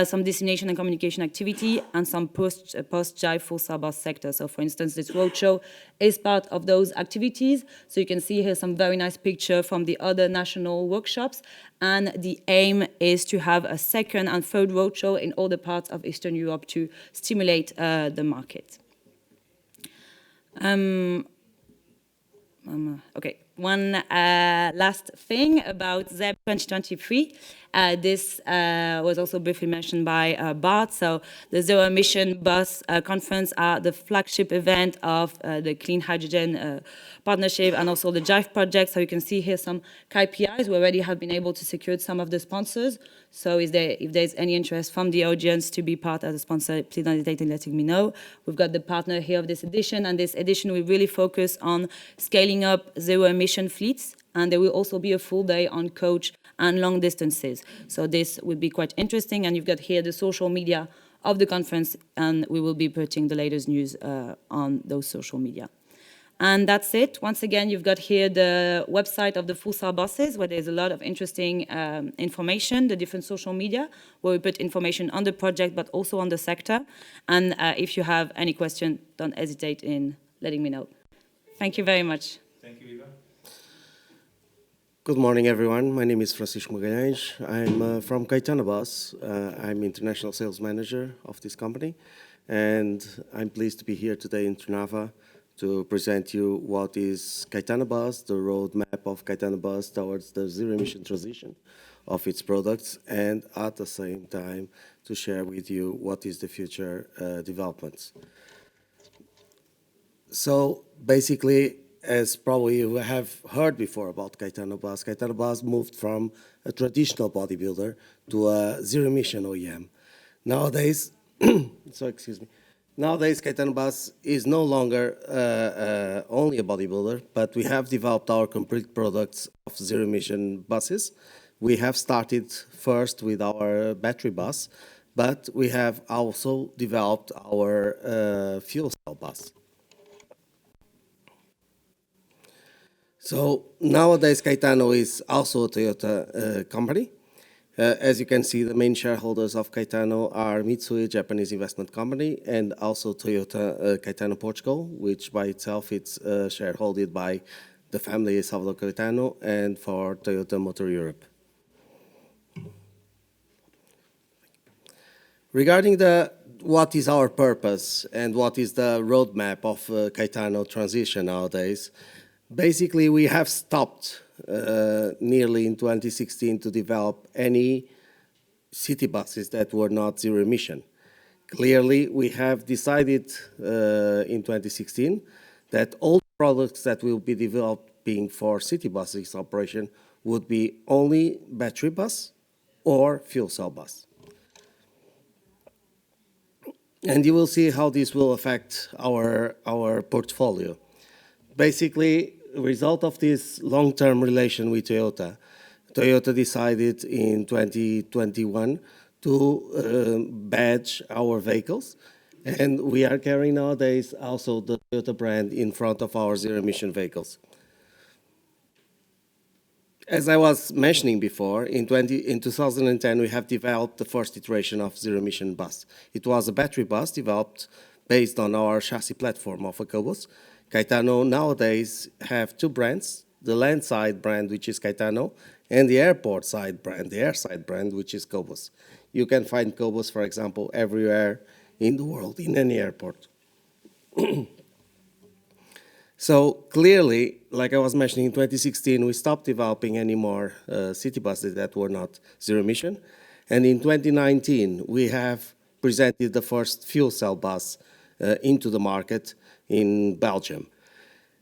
Some dissemination and communication activity, and some post-JIVE full-star bus sector. So for instance, this roadshow is part of those activities. So you can see here some very nice picture from the other national workshops. And the aim is to have a second and third roadshow in all the parts of Eastern Europe to stimulate the market. Okay, one last thing about ZEB 2023. This was also briefly mentioned by Bart. So the Zero Emission Bus Conference are the flagship event of the Clean Hydrogen Partnership and also the JIVE project. So you can see here some KPIs. We already have been able to secure some of the sponsors. So if there's any interest from the audience to be part as a sponsor, please don't hesitate in letting me know. We've got the partner here of this edition, and this edition we really focus on scaling up zero-emission fleets, and there will also be a full day on coach and long distances. So this would be quite interesting, and you've got here the social media of the conference, and we will be putting the latest news on those social media. And that's it. Once again, you've got here the website of the full-star buses, where there's a lot of interesting information, the different social media, where we put information on the project, but also on the sector. And if you have any question, don't hesitate in letting me know. Thank you very much. Thank you, Eva. Good morning, everyone. My name is Francisco Magalhães. I'm from KGaA Bus. I'm international sales manager of this company. And I'm pleased to be here today in Trnava to present you what is KGaA Bus, the roadmap of KGaA Bus towards the zero-emission transition of its products, and at the same time to share with you what is the future developments. So basically, as probably you have heard before about KGaA Bus moved from a traditional bodybuilder to a zero-emission OEM. Nowadays, Nowadays, KGaA Bus is no longer only a bodybuilder, but we have developed our complete products of zero-emission buses. We have started first with our battery bus, but we have also developed our fuel cell bus. So nowadays, KGaA is also a Toyota company. As you can see, the main shareholders of KGaA are Mitsui, a Japanese investment company, and also Toyota KGaA Portugal, which by itself it's shareholded by the family Salvador KGaA and for Toyota Motor Europe. Regarding the what is our purpose and what is the roadmap of Caetano transition nowadays? Basically, we have stopped nearly in 2016 to develop any city buses that were not zero emission. Clearly, we have decided in 2016 that all products that will be developing for city buses operation would be only battery bus or fuel cell bus. And you will see how this will affect our portfolio. Basically, a result of this long-term relation with Toyota, Toyota decided in 2021 to badge our vehicles. And we are carrying nowadays also the Toyota brand in front of our zero-emission vehicles. As I was mentioning before, in 2010 we have developed the first iteration of zero-emission bus. It was a battery bus developed based on our chassis platform of a Cobus. Caetano nowadays have two brands, the land-side brand, which is Caetano, and the airport-side brand, the air-side brand, which is Cobus. You can find Cobus, for example, everywhere in the world, in any airport. So clearly, like I was mentioning, in 2016, we stopped developing any more city buses that were not zero emission. And in 2019, we have presented the first fuel cell bus into the market in Belgium.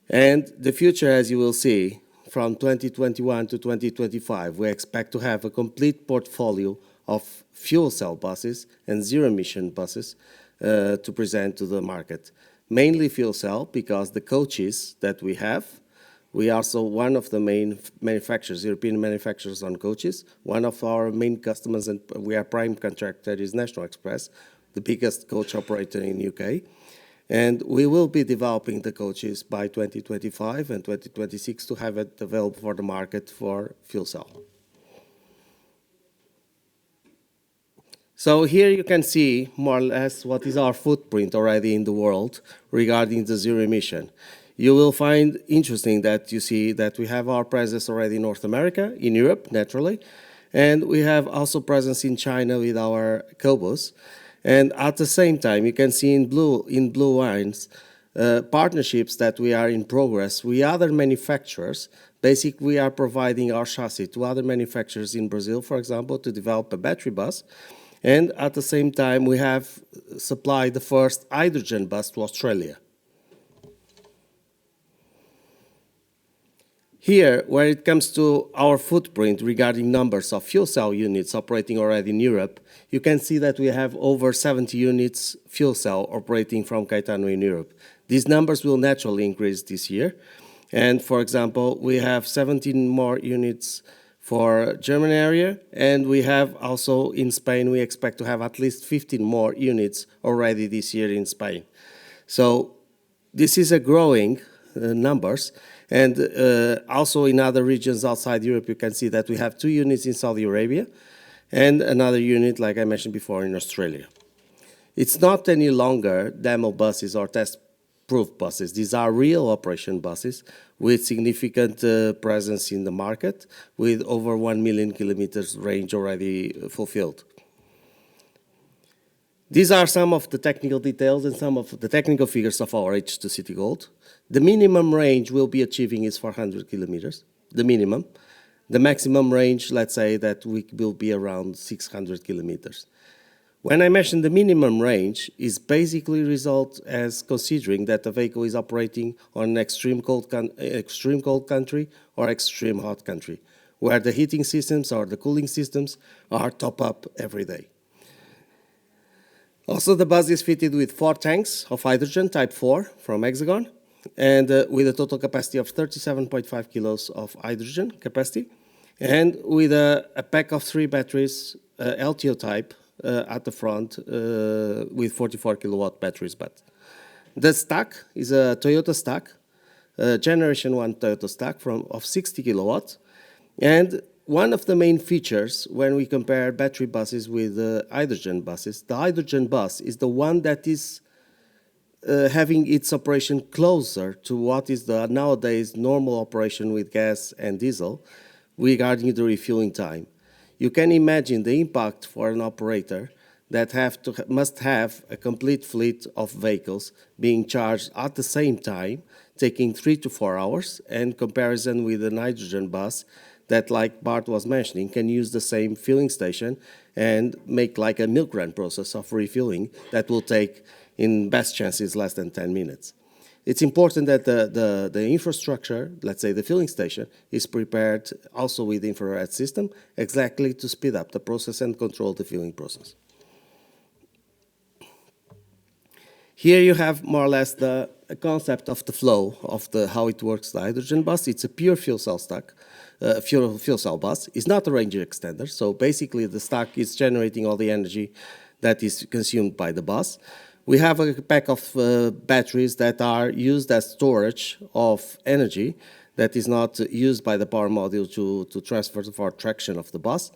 And the future, as you will see, from 2021 to 2025, we expect to have a complete portfolio of fuel cell buses and zero emission buses to present to the market. Mainly fuel cell, because the coaches that we have, we are also one of the main manufacturers, European manufacturers on coaches. One of our main customers, and we are prime contractor, is National Express, the biggest coach operator in UK. And we will be developing the coaches by 2025 and 2026 to have it available for the market for fuel cell. So here you can see more or less what is our footprint already in the world regarding the zero emission. You will find interesting that you see that we have our presence already in North America, in Europe, naturally, and we have also presence in China with our Cobus. And at the same time, you can see in blue lines partnerships that we are in progress with other manufacturers. Basically, we are providing our chassis to other manufacturers in Brazil, for example, to develop a battery bus. And at the same time, we have supplied the first hydrogen bus to Australia. Here, where it comes to our footprint regarding numbers of fuel cell units operating already in Europe, you can see that we have over 70 units fuel cell operating from Caetano in Europe. These numbers will naturally increase this year. And for example, we have 17 more units for German area, and we have also in Spain, we expect to have at least 15 more units already this year in Spain. So this is a growing numbers, and also in other regions outside Europe, you can see that we have 2 units in Saudi Arabia, and another unit, like I mentioned before, in Australia. It's not any longer demo buses or test-proof buses. These are real operation buses with significant presence in the market, with over 1 million kilometers range already fulfilled. These are some of the technical details and some of the technical figures of our H2 City Gold. The minimum range we'll be achieving is 400 kilometers, the minimum. The maximum range, let's say that we will be around 600 kilometers. When I mention the minimum range, is basically result as considering that the vehicle is operating on an extreme cold country or extreme hot country, where the heating systems or the cooling systems are top up every day. Also, the bus is fitted with 4 tanks of hydrogen type 4 from Hexagon, and with a total capacity of 37.5 kilos of hydrogen capacity, and with a pack of 3 batteries, LTO type, at the front with 44 kilowatt batteries. But the stack is a Toyota stack, generation 1 Toyota stack of 60 kilowatts. And one of the main features when we compare battery buses with hydrogen buses, the hydrogen bus is the one that is having its operation closer to what is the nowadays normal operation with gas and diesel regarding the refueling time. You can imagine the impact for an operator that must have a complete fleet of vehicles being charged at the same time, taking 3 to 4 hours, in comparison with an hydrogen bus that, like Bart was mentioning, can use the same filling station and make like a milk run process of refilling that will take, in best chances, less than 10 minutes. It's important that the infrastructure, let's say the filling station, is prepared also with the infrared system, exactly to speed up the process and control the filling process. Here you have more or less the concept of the flow of how it works, the hydrogen bus. It's a pure fuel cell stack, fuel cell bus. It's not a range extender, so basically the stack is generating all the energy that is consumed by the bus. We have a pack of batteries that are used as storage of energy that is not used by the power module to transfer for traction of the bus.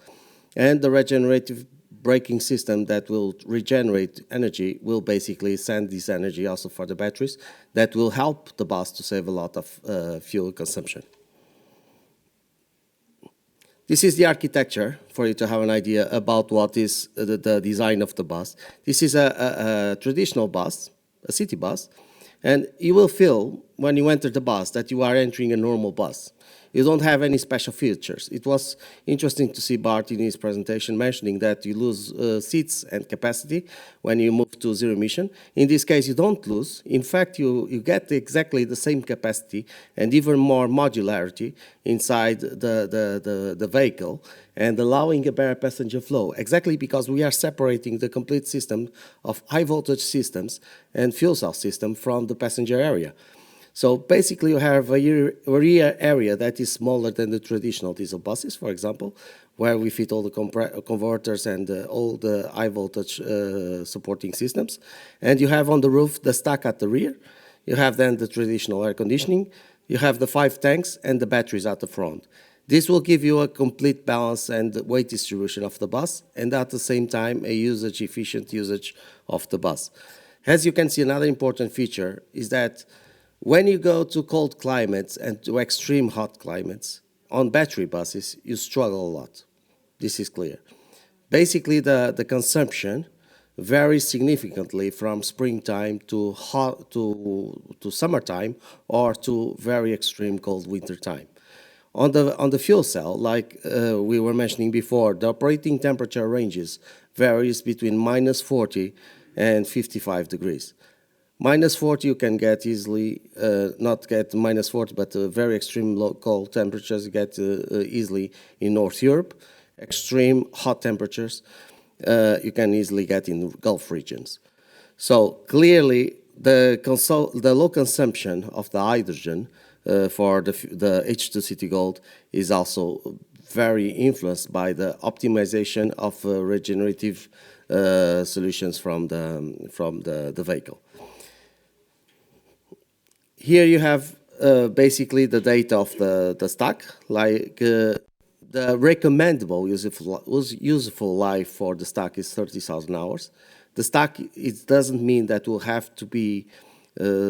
And the regenerative braking system that will regenerate energy will basically send this energy also for the batteries that will help the bus to save a lot of fuel consumption. This is the architecture for you to have an idea about what is the design of the bus. This is a traditional bus, a city bus, and you will feel when you enter the bus that you are entering a normal bus. You don't have any special features. It was interesting to see Bart in his presentation mentioning that you lose seats and capacity when you move to zero emission. In this case, you don't lose. In fact, you get exactly the same capacity and even more modularity inside the vehicle and allowing a better passenger flow, exactly because we are separating the complete system of high voltage systems and fuel cell system from the passenger area. So basically you have a rear area that is smaller than the traditional diesel buses, for example, where we fit all the converters and all the high voltage supporting systems. And you have on the roof the stack at the rear. You have then the traditional air conditioning. You have the 5 tanks and the batteries at the front. This will give you a complete balance and weight distribution of the bus, and at the same time a efficient usage of the bus. As you can see, another important feature is that when you go to cold climates and to extreme hot climates, on battery buses, you struggle a lot. This is clear. Basically, the consumption varies significantly from springtime to summertime or to very extreme cold winter time. On the fuel cell, like we were mentioning before, the operating temperature ranges varies between minus 40 and 55 degrees. Minus 40 you can get easily, not get minus 40, but very extreme cold temperatures you get easily in North Europe. Extreme hot temperatures you can easily get in Gulf regions. So clearly the low consumption of the hydrogen for the H2 City Gold is also very influenced by the optimization of regenerative solutions from the vehicle. Here you have basically the data of the stack, like the recommendable useful life for the stack is 30,000 hours. The stack, it doesn't mean that will have to be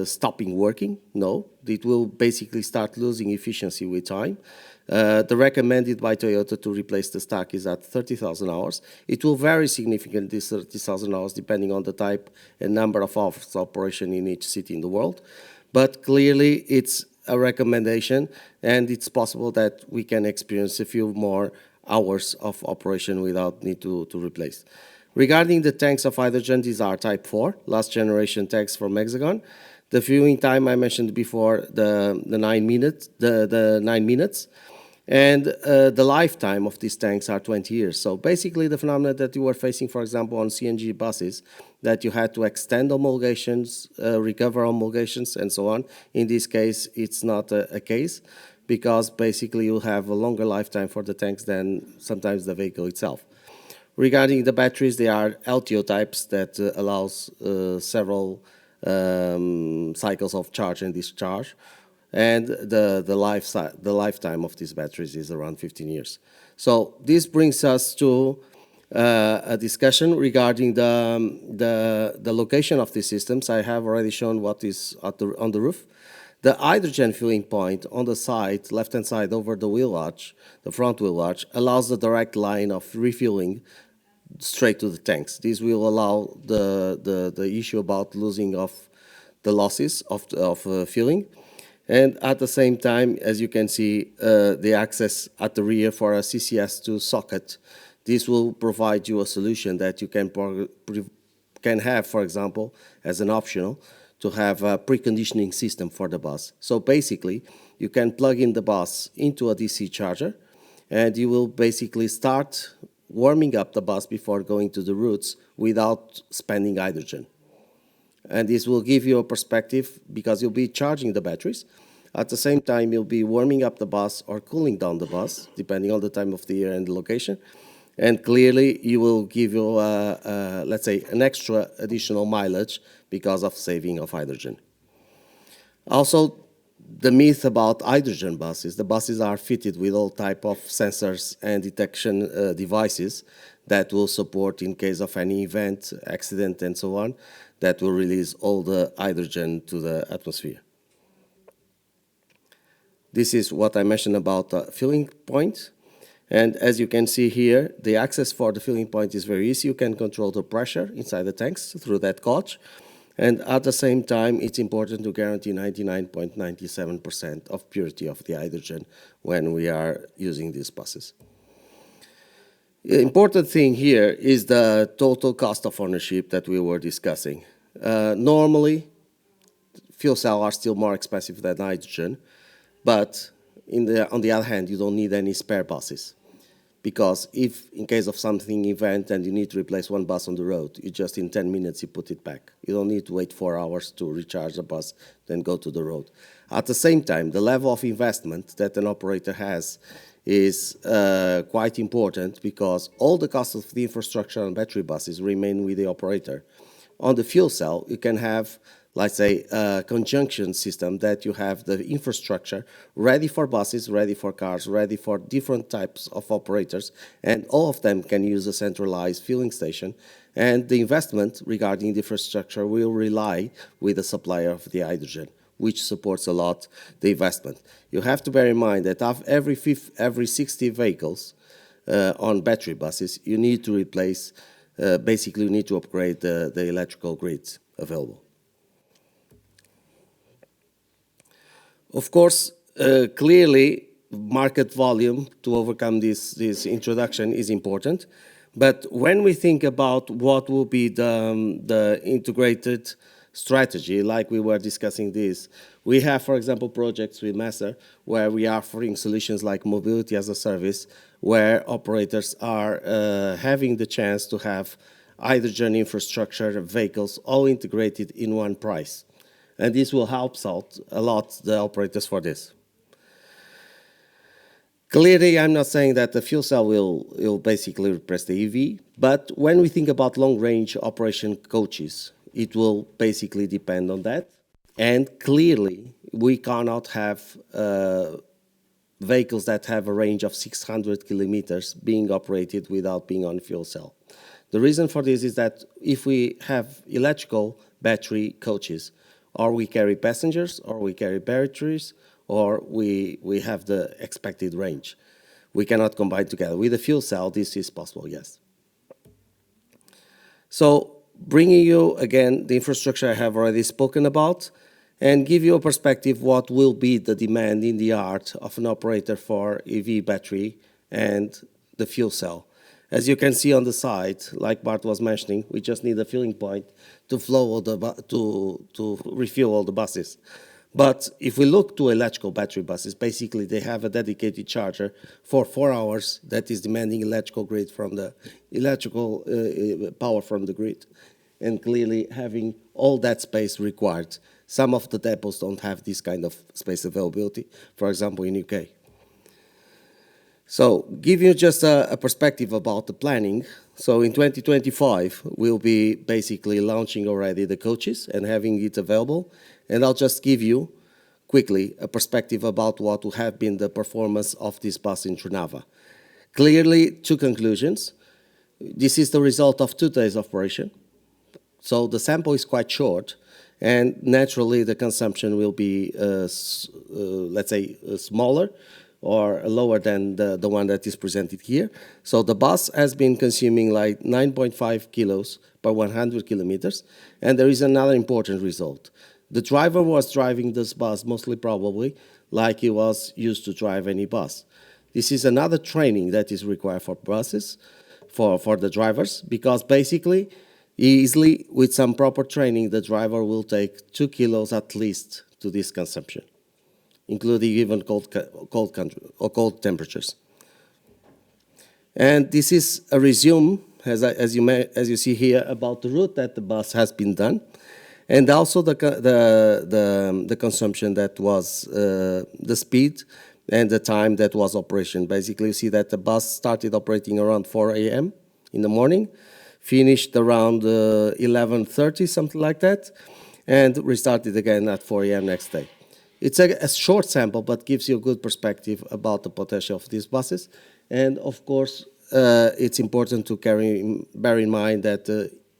stopping working. No, it will basically start losing efficiency with time. The recommended by Toyota to replace the stack is at 30,000 hours. It will vary significantly, 30,000 hours, depending on the type and number of hours operation in each city in the world. But clearly, it's a recommendation, and it's possible that we can experience a few more hours of operation without need to replace. Regarding the tanks of hydrogen, these are type 4, last generation tanks from Hexagon. The fueling time I mentioned before, the 9 minutes, and the lifetime of these tanks are 20 years. So basically the phenomena that you were facing, for example, on CNG buses, that you had to extend homologations, recover homologations, and so on. In this case, it's not a case, because basically you'll have a longer lifetime for the tanks than sometimes the vehicle itself. Regarding the batteries, they are LTO types that allows several cycles of charge and discharge. And the lifetime of these batteries is around 15 years. So this brings us to a discussion regarding the location of these systems. I have already shown what is on the roof. The hydrogen filling point on the side, left-hand side over the wheel arch, the front wheel arch, allows the direct line of refueling straight to the tanks. This will allow the issue about losing of the losses of filling. And at the same time, as you can see, the access at the rear for a CCS2 socket. This will provide you a solution that you can have, for example, as an optional, to have a preconditioning system for the bus. So basically, you can plug in the bus into a DC charger, and you will basically start warming up the bus before going to the routes without spending hydrogen. And this will give you a perspective because you'll be charging the batteries. At the same time, you'll be warming up the bus or cooling down the bus, depending on the time of the year and the location. And clearly, you will give you, let's say, an extra additional mileage because of saving of hydrogen. Also, the myth about hydrogen buses, the buses are fitted with all type of sensors and detection devices that will support in case of any event, accident, and so on, that will release all the hydrogen to the atmosphere. This is what I mentioned about the filling point. And as you can see here, the access for the filling point is very easy. You can control the pressure inside the tanks through that gauge. And at the same time, it's important to guarantee 99.97% of purity of the hydrogen when we are using these buses. The important thing here is the total cost of ownership that we were discussing. Normally, fuel cells are still more expensive than hydrogen, but on the other hand, you don't need any spare buses. Because if, in case of something event and you need to replace one bus on the road, you just in 10 minutes, you put it back. You don't need to wait 4 hours to recharge the bus, then go to the road. At the same time, the level of investment that an operator has is quite important because all the costs of the infrastructure on battery buses remain with the operator. On the fuel cell, you can have, let's say, a conjunction system that you have the infrastructure ready for buses, ready for cars, ready for different types of operators, and all of them can use a centralized filling station. And the investment regarding the infrastructure will rely with the supplier of the hydrogen, which supports a lot the investment. You have to bear in mind that every 60 vehicles on battery buses, you need to replace, basically you need to upgrade the electrical grids available. Of course, clearly, market volume to overcome this introduction is important. But when we think about what will be the integrated strategy, like we were discussing this, we have, for example, projects with Messer where we are offering solutions like mobility as a service, where operators are having the chance to have hydrogen infrastructure vehicles all integrated in one price. And this will help out a lot the operators for this. Clearly, I'm not saying that the fuel cell will basically replace the EV, but when we think about long-range operation coaches, it will basically depend on that. And clearly, we cannot have vehicles that have a range of 600 kilometers being operated without being on fuel cell. The reason for this is that if we have electrical battery coaches, or we carry passengers, or we carry batteries, or we have the expected range. We cannot combine together. With a fuel cell, this is possible, yes. So bringing you, again, the infrastructure I have already spoken about, and give you a perspective what will be the demand in the art of an operator for EV battery and the fuel cell. As you can see on the side, like Bart was mentioning, we just need a filling point to flow to refuel all the buses. But if we look to electrical battery buses, basically they have a dedicated charger for 4 hours that is demanding electrical grid from the electrical power from the grid, and clearly having all that space required. Some of the depots don't have this kind of space availability, for example, in UK. So, give you just a perspective about the planning. So, in 2025, we'll be basically launching already the coaches and having it available. And I'll just give you quickly a perspective about what will have been the performance of this bus in Trnava. Clearly, 2 conclusions. This is the result of 2 days of operation. So, the sample is quite short, and naturally, the consumption will be, let's say, smaller. or lower than the one that is presented here. So the bus has been consuming like 9.5 kilos per 100 kilometers. And there is another important result. The driver was driving this bus mostly probably like he was used to drive any bus. This is another training that is required for buses, for the drivers, because basically, easily, with some proper training, the driver will take 2 kilos at least to this consumption, including even cold temperatures. And this is a resume, as you see here, about the route that the bus has been done, and also the consumption that was the speed and the time that was operation. Basically, you see that the bus started operating around 4 a.m. in the morning, finished around 11:30, something like that, and restarted again at 4 a.m. next day. It's a short sample, but gives you a good perspective about the potential of these buses. And of course, it's important to bear in mind that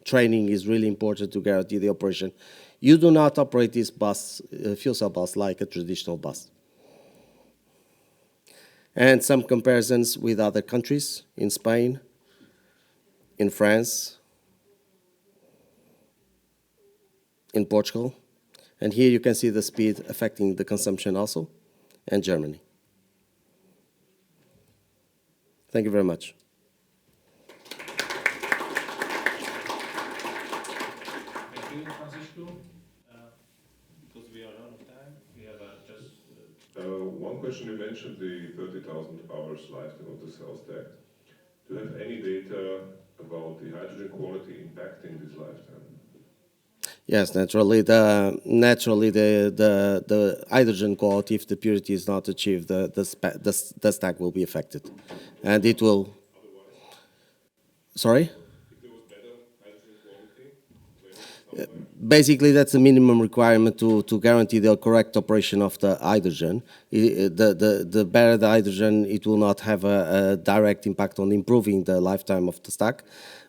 training is really important to guarantee the operation. You do not operate this bus, fuel cell bus, like a traditional bus. And some comparisons with other countries, in Spain, in France, in Portugal. And here you can see the speed affecting the consumption also, and Germany. Thank you very much. Thank you, Francisco. Because we are out of time, we have just... one question, you mentioned the 30,000 hours lifetime of the cell stack. Do you have any data about the hydrogen quality impacting this lifetime? Yes, naturally, the hydrogen quality, if the purity is not achieved, the stack will be affected, and it will. Otherwise, Sorry. if there was better hydrogen quality, Basically, that's the minimum requirement to guarantee the correct operation of the hydrogen. The better the hydrogen, it will not have a direct impact on improving the lifetime of the stack.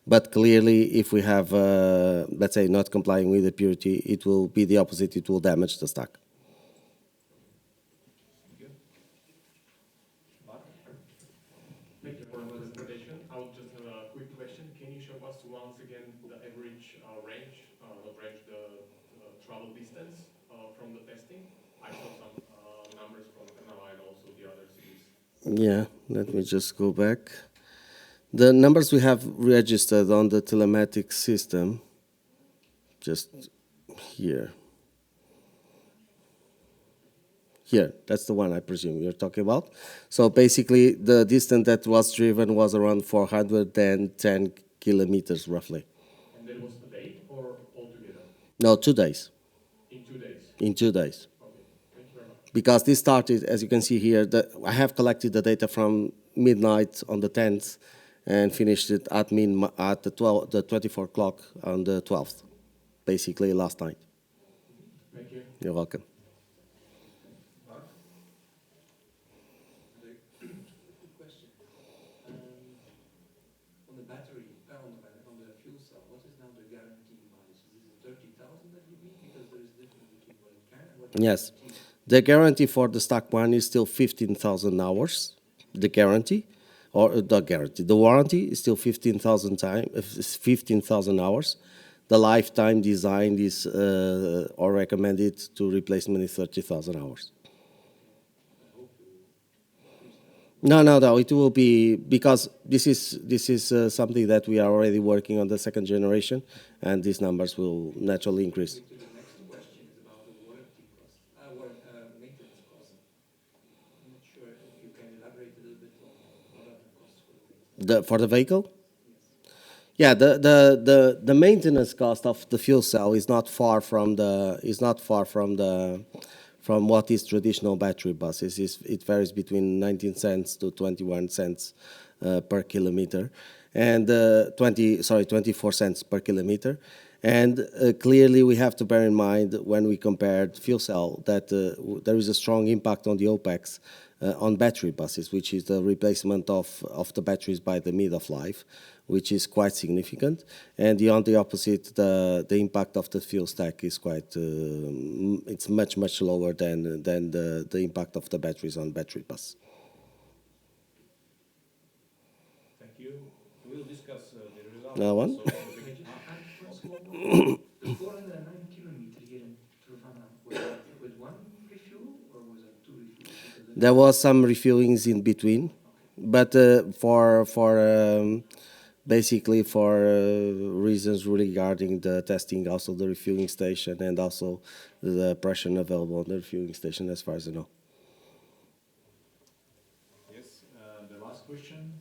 But clearly, if we have, let's say, not complying with the purity, it will be the opposite. It will damage the stack. Thank you for the presentation. I would just have a quick question. Can you show us once again the average range, the travel distance from the testing? I saw some numbers from KGaA and also the other cities. Yeah, let me just go back. The numbers we have registered on the telematics system, just here. Here, that's the one I presume you're talking about. So basically, the distance that was driven was around 410 kilometers, roughly. And that was a day or altogether? No, 2 days. In 2 days? In 2 days. Okay, thank you very much. Because this started, as you can see here, I have collected the data from midnight on the 10th and finished it at the 24 o'clock on the 12th, basically last night. Thank you. You're welcome. Question. On the battery, on the fuel cell, what is now the guarantee price? Is it 30,000 that you mean? Because there is difference between what it can and what it Yes. The guarantee for the stack one is still 15,000 hours. The guarantee, or the guarantee, the warranty is still 15,000 hours. The lifetime design is or recommended to replacement is 30,000 hours. No. It will be, because this is something that we are already working on the second generation, and these numbers will naturally increase. The next question is about the warranty cost, maintenance cost. I'm not sure if you can elaborate a little bit on what are the costs for the maintenance. For the vehicle? Yeah, the maintenance cost of the fuel cell is not far from what is traditional battery buses. It varies between 19 cents to 21 cents per kilometer, and 24 cents per kilometer. And clearly, we have to bear in mind when we compare fuel cell that there is a strong impact on the OPEX on battery buses, which is the replacement of the batteries by the mid of life, which is quite significant. And on the opposite, the impact of the fuel stack is quite, it's much lower than the impact of the batteries on battery bus. Thank you. We'll discuss the results. Now one. also. The 409 kilometer here in Trofana, was that with one refuel or was it two refuels? There was some refuelings in between, but basically for reasons regarding the testing, also the refueling station and also the pressure available on the refueling station, as far as I know. Yes, the last question.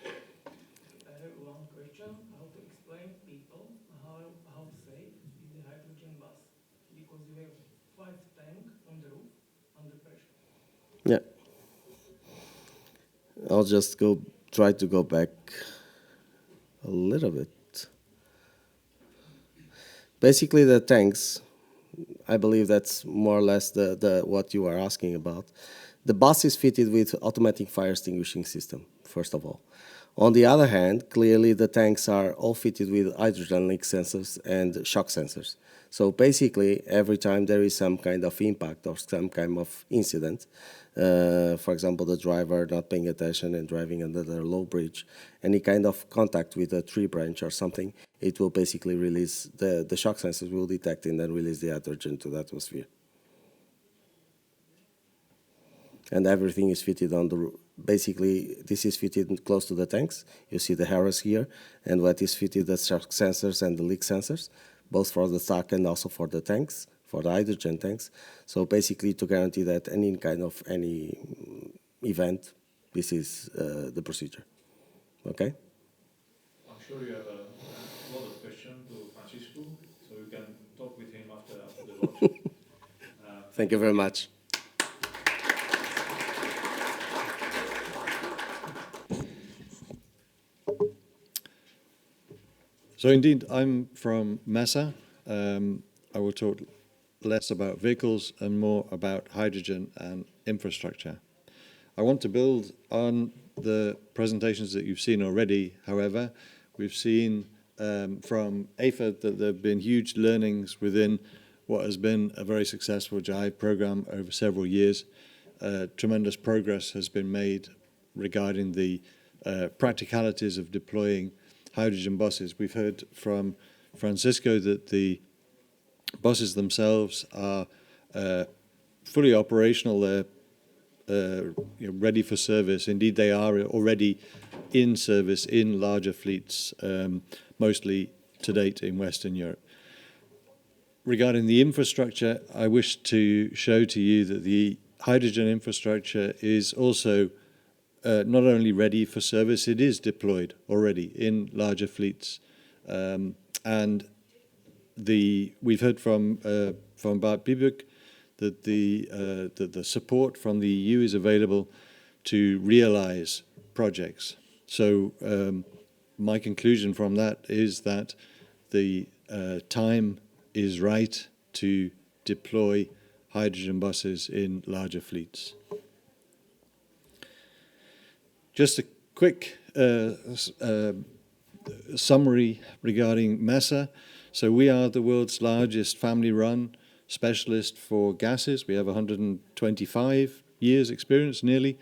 I have one question: how to explain people how safe is the hydrogen bus? Because you have 5 tanks on the roof under pressure. Yeah. I'll just try to go back a little bit. Basically, the tanks, I believe that's more or less the what you are asking about. The bus is fitted with automatic fire extinguishing system, first of all. On the other hand, clearly the tanks are all fitted with hydrogen leak sensors and shock sensors. So basically, every time there is some kind of impact or some kind of incident, for example, the driver not paying attention and driving under the low bridge, any kind of contact with a tree branch or something, it will basically release, the shock sensors will detect and then release the hydrogen to the atmosphere. And everything is fitted on the roof. Basically, this is fitted close to the tanks. You see the arrows here, and what is fitted, the shock sensors and the leak sensors, both for the stock and also for the tanks, for the hydrogen tanks. So basically, to guarantee that any kind of any event, this is the procedure. Okay? I'm sure you have a lot of questions to Francisco, so you can talk with him after the workshop. Thank you very much. So indeed, I'm from Messer. I will talk less about vehicles and more about hydrogen and infrastructure. I want to build on the presentations that you've seen already. However, we've seen from AFED that there have been huge learnings within what has been a very successful JIVE program over several years. Tremendous progress has been made regarding the practicalities of deploying hydrogen buses. We've heard from Francisco that the buses themselves are fully operational. They're ready for service. Indeed, they are already in service in larger fleets, mostly to date in Western Europe. Regarding the infrastructure, I wish to show to you that the hydrogen infrastructure is also not only ready for service, it is deployed already in larger fleets. And we've heard from Bart Biebuk that the support from the EU is available to realize projects. So my conclusion from that is that the time is right to deploy hydrogen buses in larger fleets. Just a quick summary regarding Messer. So we are the world's largest family-run specialist for gases. We have 125 years experience nearly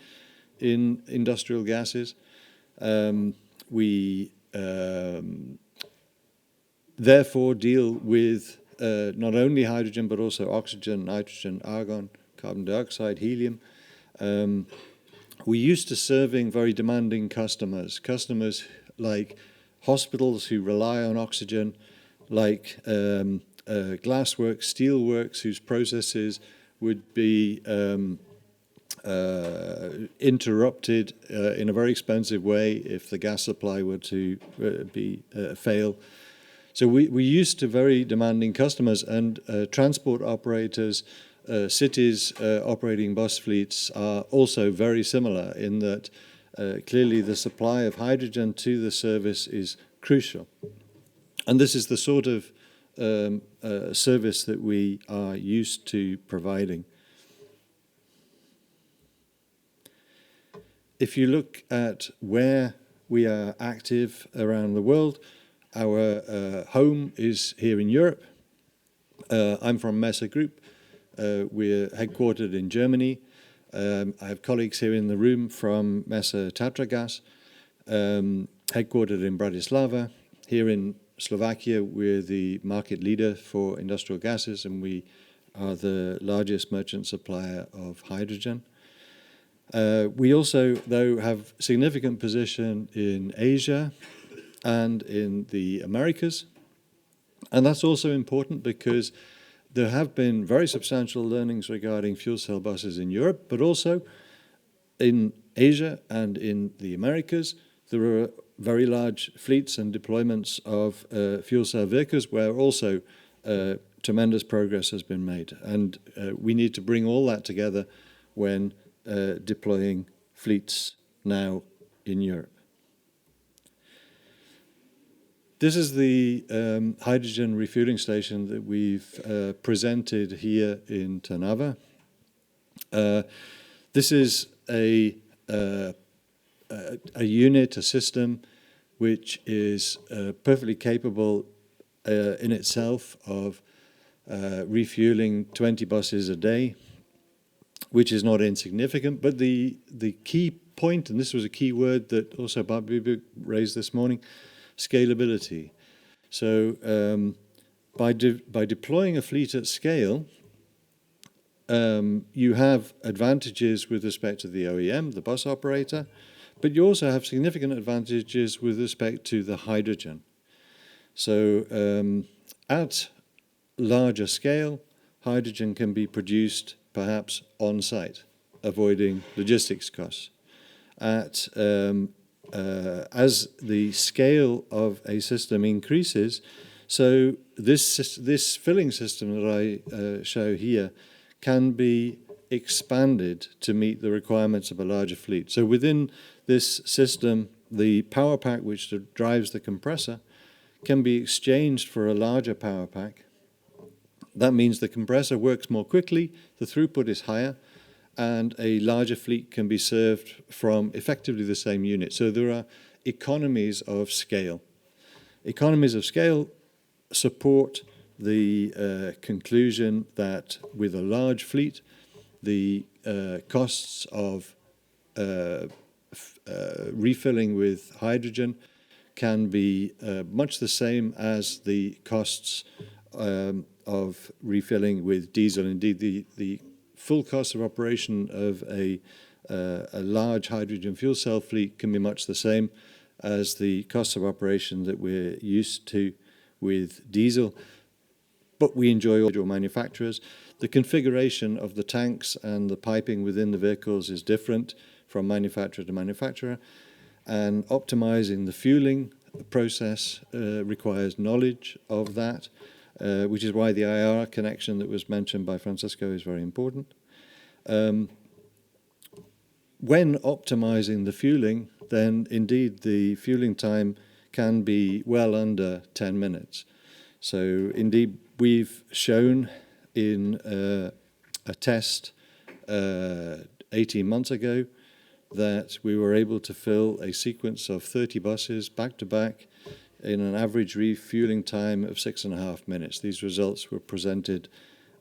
in industrial gases. We therefore deal with not only hydrogen but also oxygen, nitrogen, argon, carbon dioxide, helium. We're used to serving very demanding customers like hospitals who rely on oxygen, like glassworks, steelworks whose processes would be interrupted in a very expensive way if the gas supply were to fail. So we're used to very demanding customers, and transport operators, cities operating bus fleets are also very similar in that clearly the supply of hydrogen to the service is crucial. And this is the sort of service that we are used to providing. If you look at where we are active around the world, our home is here in Europe. I'm from Messer Group. We're headquartered in Germany. I have colleagues here in the room from Messer Tatragas. headquartered in Bratislava. Here in Slovakia, we're the market leader for industrial gases, and we are the largest merchant supplier of hydrogen. We also, though, have significant position in Asia and in the Americas. And that's also important because there have been very substantial learnings regarding fuel cell buses in Europe, but also in Asia and in the Americas, there are very large fleets and deployments of fuel cell vehicles where also tremendous progress has been made. And we need to bring all that together when deploying fleets now in Europe. This is the hydrogen refueling station that we've presented here in Trnava. This is a unit, a system, which is perfectly capable in itself of refueling 20 buses a day, which is not insignificant. But the key point, and this was a key word that also Bobby raised this morning, scalability. So by deploying a fleet at scale, you have advantages with respect to the OEM, the bus operator, but you also have significant advantages with respect to the hydrogen. So at larger scale, hydrogen can be produced perhaps on site, avoiding logistics costs. As the scale of a system increases, so this filling system that I show here can be expanded to meet the requirements of a larger fleet. So within this system, the power pack which drives the compressor can be exchanged for a larger power pack. That means the compressor works more quickly, the throughput is higher, and a larger fleet can be served from effectively the same unit. So there are economies of scale. Economies of scale support the conclusion that with a large fleet, the costs of refilling with hydrogen can be much the same as the costs of refilling with diesel. Indeed, the full cost of operation of a large hydrogen fuel cell fleet can be much the same as the cost of operation that we're used to with diesel. But we enjoy individual manufacturers. The configuration of the tanks and the piping within the vehicles is different from manufacturer to manufacturer. And optimizing the fueling process requires knowledge of that, which is why the IR connection that was mentioned by Francisco is very important. When optimizing the fueling, then indeed the fueling time can be well under 10 minutes. So indeed, we've shown in a test 18 months ago that we were able to fill a sequence of 30 buses back to back in an average refueling time of 6.5 minutes. These results were presented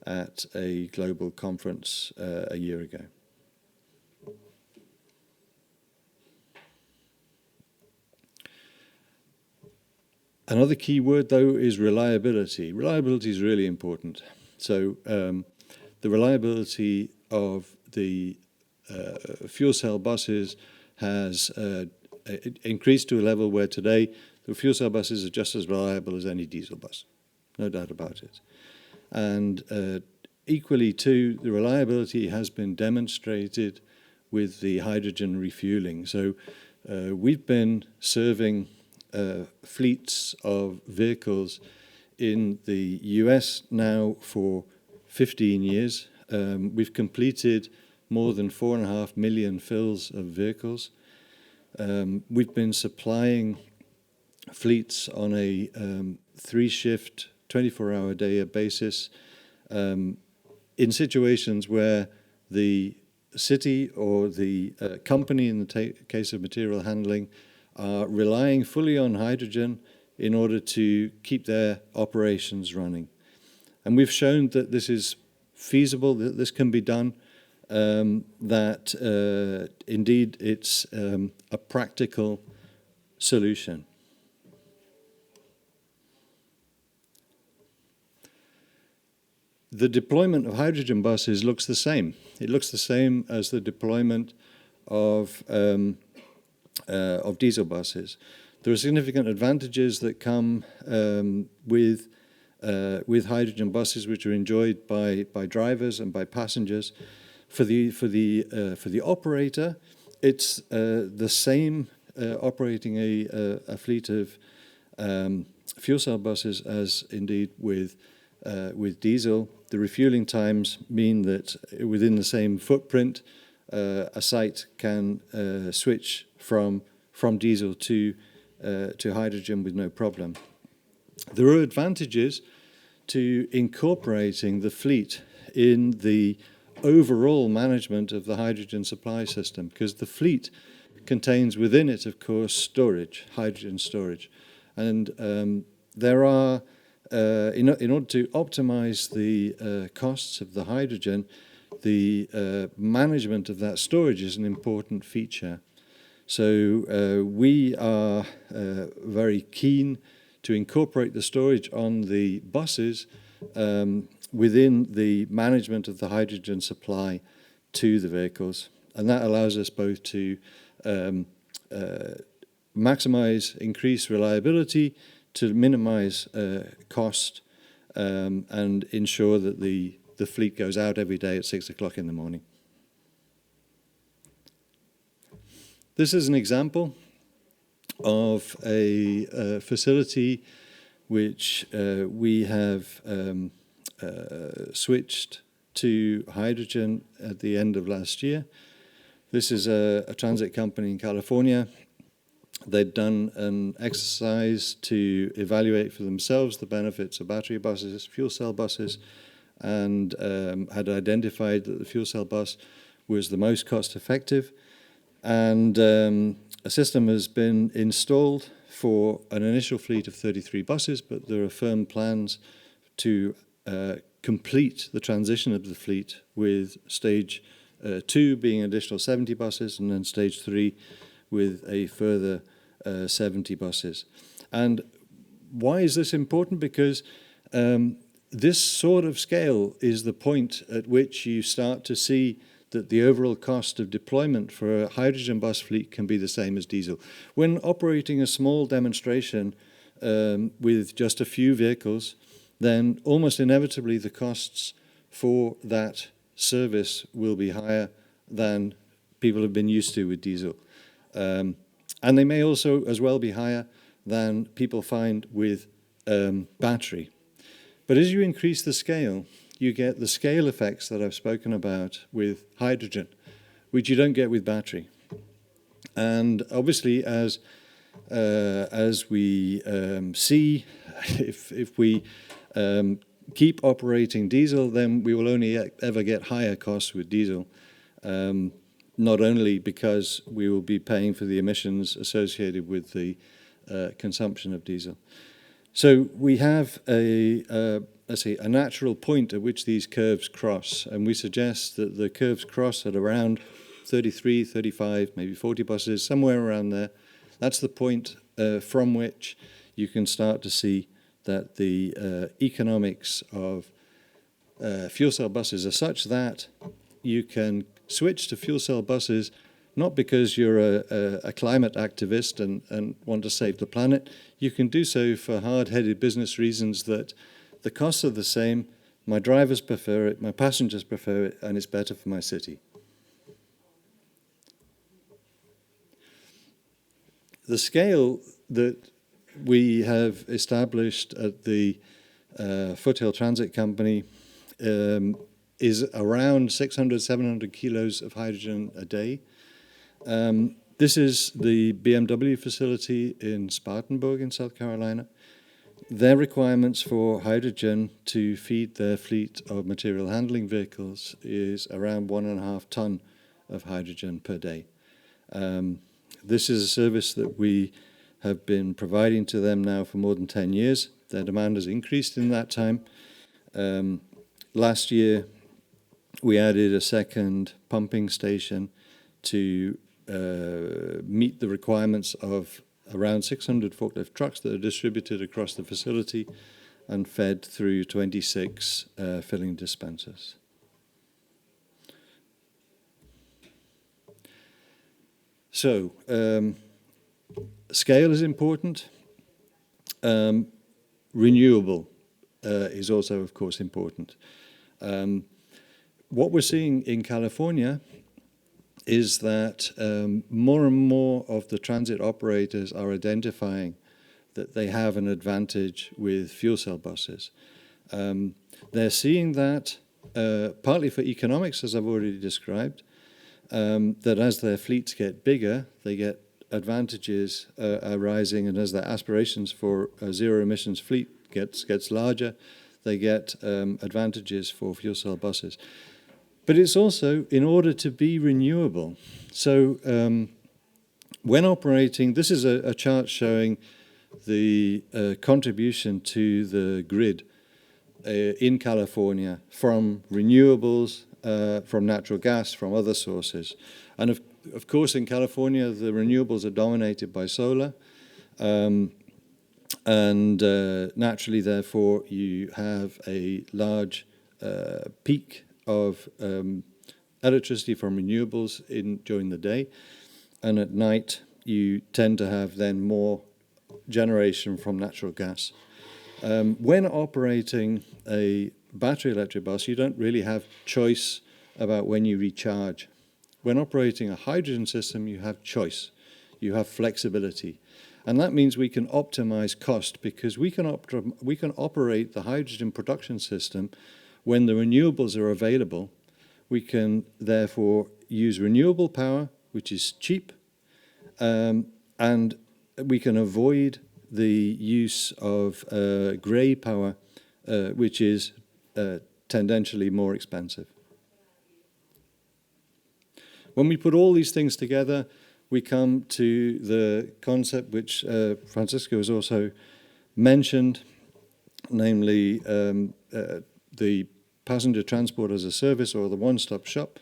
at a global conference a year ago. Another key word, though, is reliability. Reliability is really important. So the reliability of the fuel cell buses has increased to a level where today the fuel cell buses are just as reliable as any diesel bus, no doubt about it. And equally too, the reliability has been demonstrated with the hydrogen refueling. So we've been serving fleets of vehicles in the US now for 15 years. We've completed more than 4.5 million fills of vehicles. We've been supplying fleets on a 3-shift, 24-hour-a-day basis in situations where the city or the company, in the case of material handling, are relying fully on hydrogen in order to keep their operations running. And we've shown that this is feasible, that this can be done, that indeed it's a practical solution. The deployment of hydrogen buses looks the same. It looks the same as the deployment of diesel buses. There are significant advantages that come with hydrogen buses, which are enjoyed by drivers and by passengers. For the operator, it's the same operating a fleet of fuel cell buses as indeed with diesel. The refueling times mean that within the same footprint, a site can switch from diesel to hydrogen with no problem. There are advantages to incorporating the fleet in the overall management of the hydrogen supply system, because the fleet contains within it, of course, storage, hydrogen storage. And there are, in order to optimize the costs of the hydrogen, the management of that storage is an important feature. So we are very keen to incorporate the storage on the buses within the management of the hydrogen supply to the vehicles. And that allows us both to maximize, increase reliability, to minimize cost, and ensure that the fleet goes out every day at 6 o'clock in the morning. This is an example of a facility which we have switched to hydrogen at the end of last year. This is a transit company in California. They'd done an exercise to evaluate for themselves the benefits of battery buses, fuel cell buses, and had identified that the fuel cell bus was the most cost effective. And a system has been installed for an initial fleet of 33 buses, but there are firm plans to complete the transition of the fleet with stage 2 being an additional 70 buses, and then stage 3 with a further 70 buses. And why is this important? Because this sort of scale is the point at which you start to see that the overall cost of deployment for a hydrogen bus fleet can be the same as diesel. When operating a small demonstration with just a few vehicles, then almost inevitably the costs for that service will be higher than people have been used to with diesel. And they may also as well be higher than people find with battery. But as you increase the scale, you get the scale effects that I've spoken about with hydrogen, which you don't get with battery. And obviously, as we see, if we keep operating diesel, then we will only ever get higher costs with diesel, not only because we will be paying for the emissions associated with the consumption of diesel. So we have let's say, a natural point at which these curves cross, and we suggest that the curves cross at around 33, 35, maybe 40 buses, somewhere around there. That's the point from which you can start to see that the economics of fuel cell buses are such that you can switch to fuel cell buses not because you're a climate activist and want to save the planet. You can do so for hard-headed business reasons that the costs are the same, my drivers prefer it, my passengers prefer it, and it's better for my city. The scale that we have established at the Foothill Transit Company is around 600, 700 kilos of hydrogen a day. This is the BMW facility in Spartanburg in South Carolina. Their requirements for hydrogen to feed their fleet of material handling vehicles is around 1.5 ton of hydrogen per day. This is a service that we have been providing to them now for more than 10 years. Their demand has increased in that time. Last year, we added a second pumping station to meet the requirements of around 600 forklift trucks that are distributed across the facility and fed through 26 filling dispensers. So, scale is important. Renewable is also, of course, important. What we're seeing in California is that more and more of the transit operators are identifying that they have an advantage with fuel cell buses. They're seeing that partly for economics, as I've already described, that as their fleets get bigger, they get advantages arising, and as their aspirations for a zero emissions fleet gets larger, they get advantages for fuel cell buses. But it's also in order to be renewable. So when operating, this is a chart showing the contribution to the grid in California from renewables, from natural gas, from other sources. And of course, in California, the renewables are dominated by solar. And naturally, therefore, you have a large peak of electricity from renewables during the day. And at night, you tend to have then more generation from natural gas. When operating a battery electric bus, you don't really have choice about when you recharge. When operating a hydrogen system, you have choice. You have flexibility. And that means we can optimize cost because we can operate the hydrogen production system when the renewables are available. We can therefore use renewable power, which is cheap, and we can avoid the use of grey power, which is tendentially more expensive. When we put all these things together, we come to the concept which Francisco has also mentioned, namely the passenger transport as a service or the one-stop shop.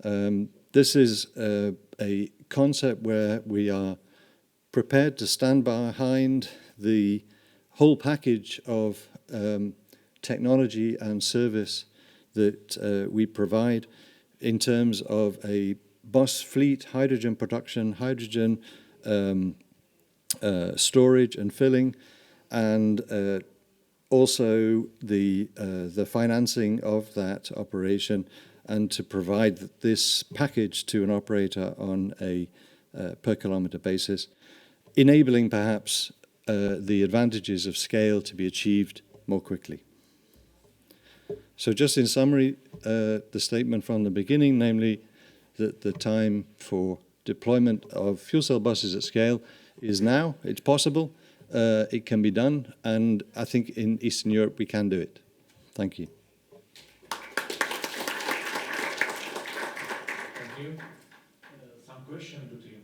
This is a concept where we are prepared to stand behind the whole package of technology and service that we provide in terms of a bus fleet, hydrogen production, hydrogen storage and filling, and also the financing of that operation, and to provide this package to an operator on a per kilometer basis, enabling perhaps the advantages of scale to be achieved more quickly. So just in summary, the statement from the beginning, namely that the time for deployment of fuel cell buses at scale is now. It's possible, it can be done, and I think in Eastern Europe we can do it. Thank you. Thank you. Some question to team?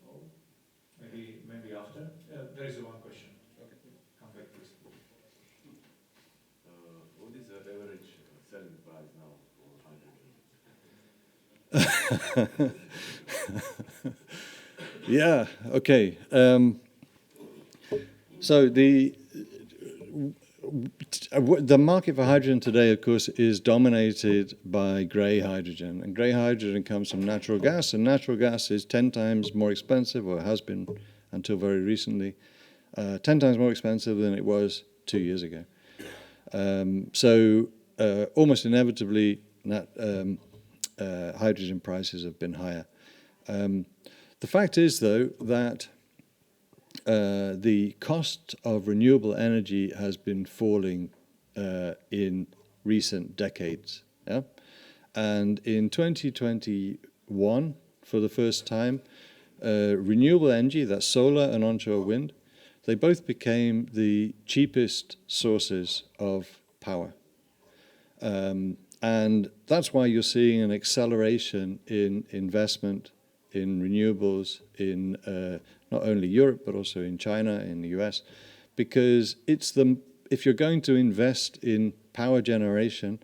No? Maybe after? There is one question. Okay. Come back, please. What is the average selling price now for hydrogen? Yeah, okay. So the market for hydrogen today, of course, is dominated by grey hydrogen. And grey hydrogen comes from natural gas, and natural gas is 10 times more expensive, or has been until very recently, 10 times more expensive than it was 2 years ago. So almost inevitably, hydrogen prices have been higher. The fact is, though, that the cost of renewable energy has been falling in recent decades. Yeah? And in 2021, for the first time, renewable energy, that's solar and onshore wind, they both became the cheapest sources of power. And that's why you're seeing an acceleration in investment in renewables in not only Europe, but also in China, in the US, because if you're going to invest in power generation,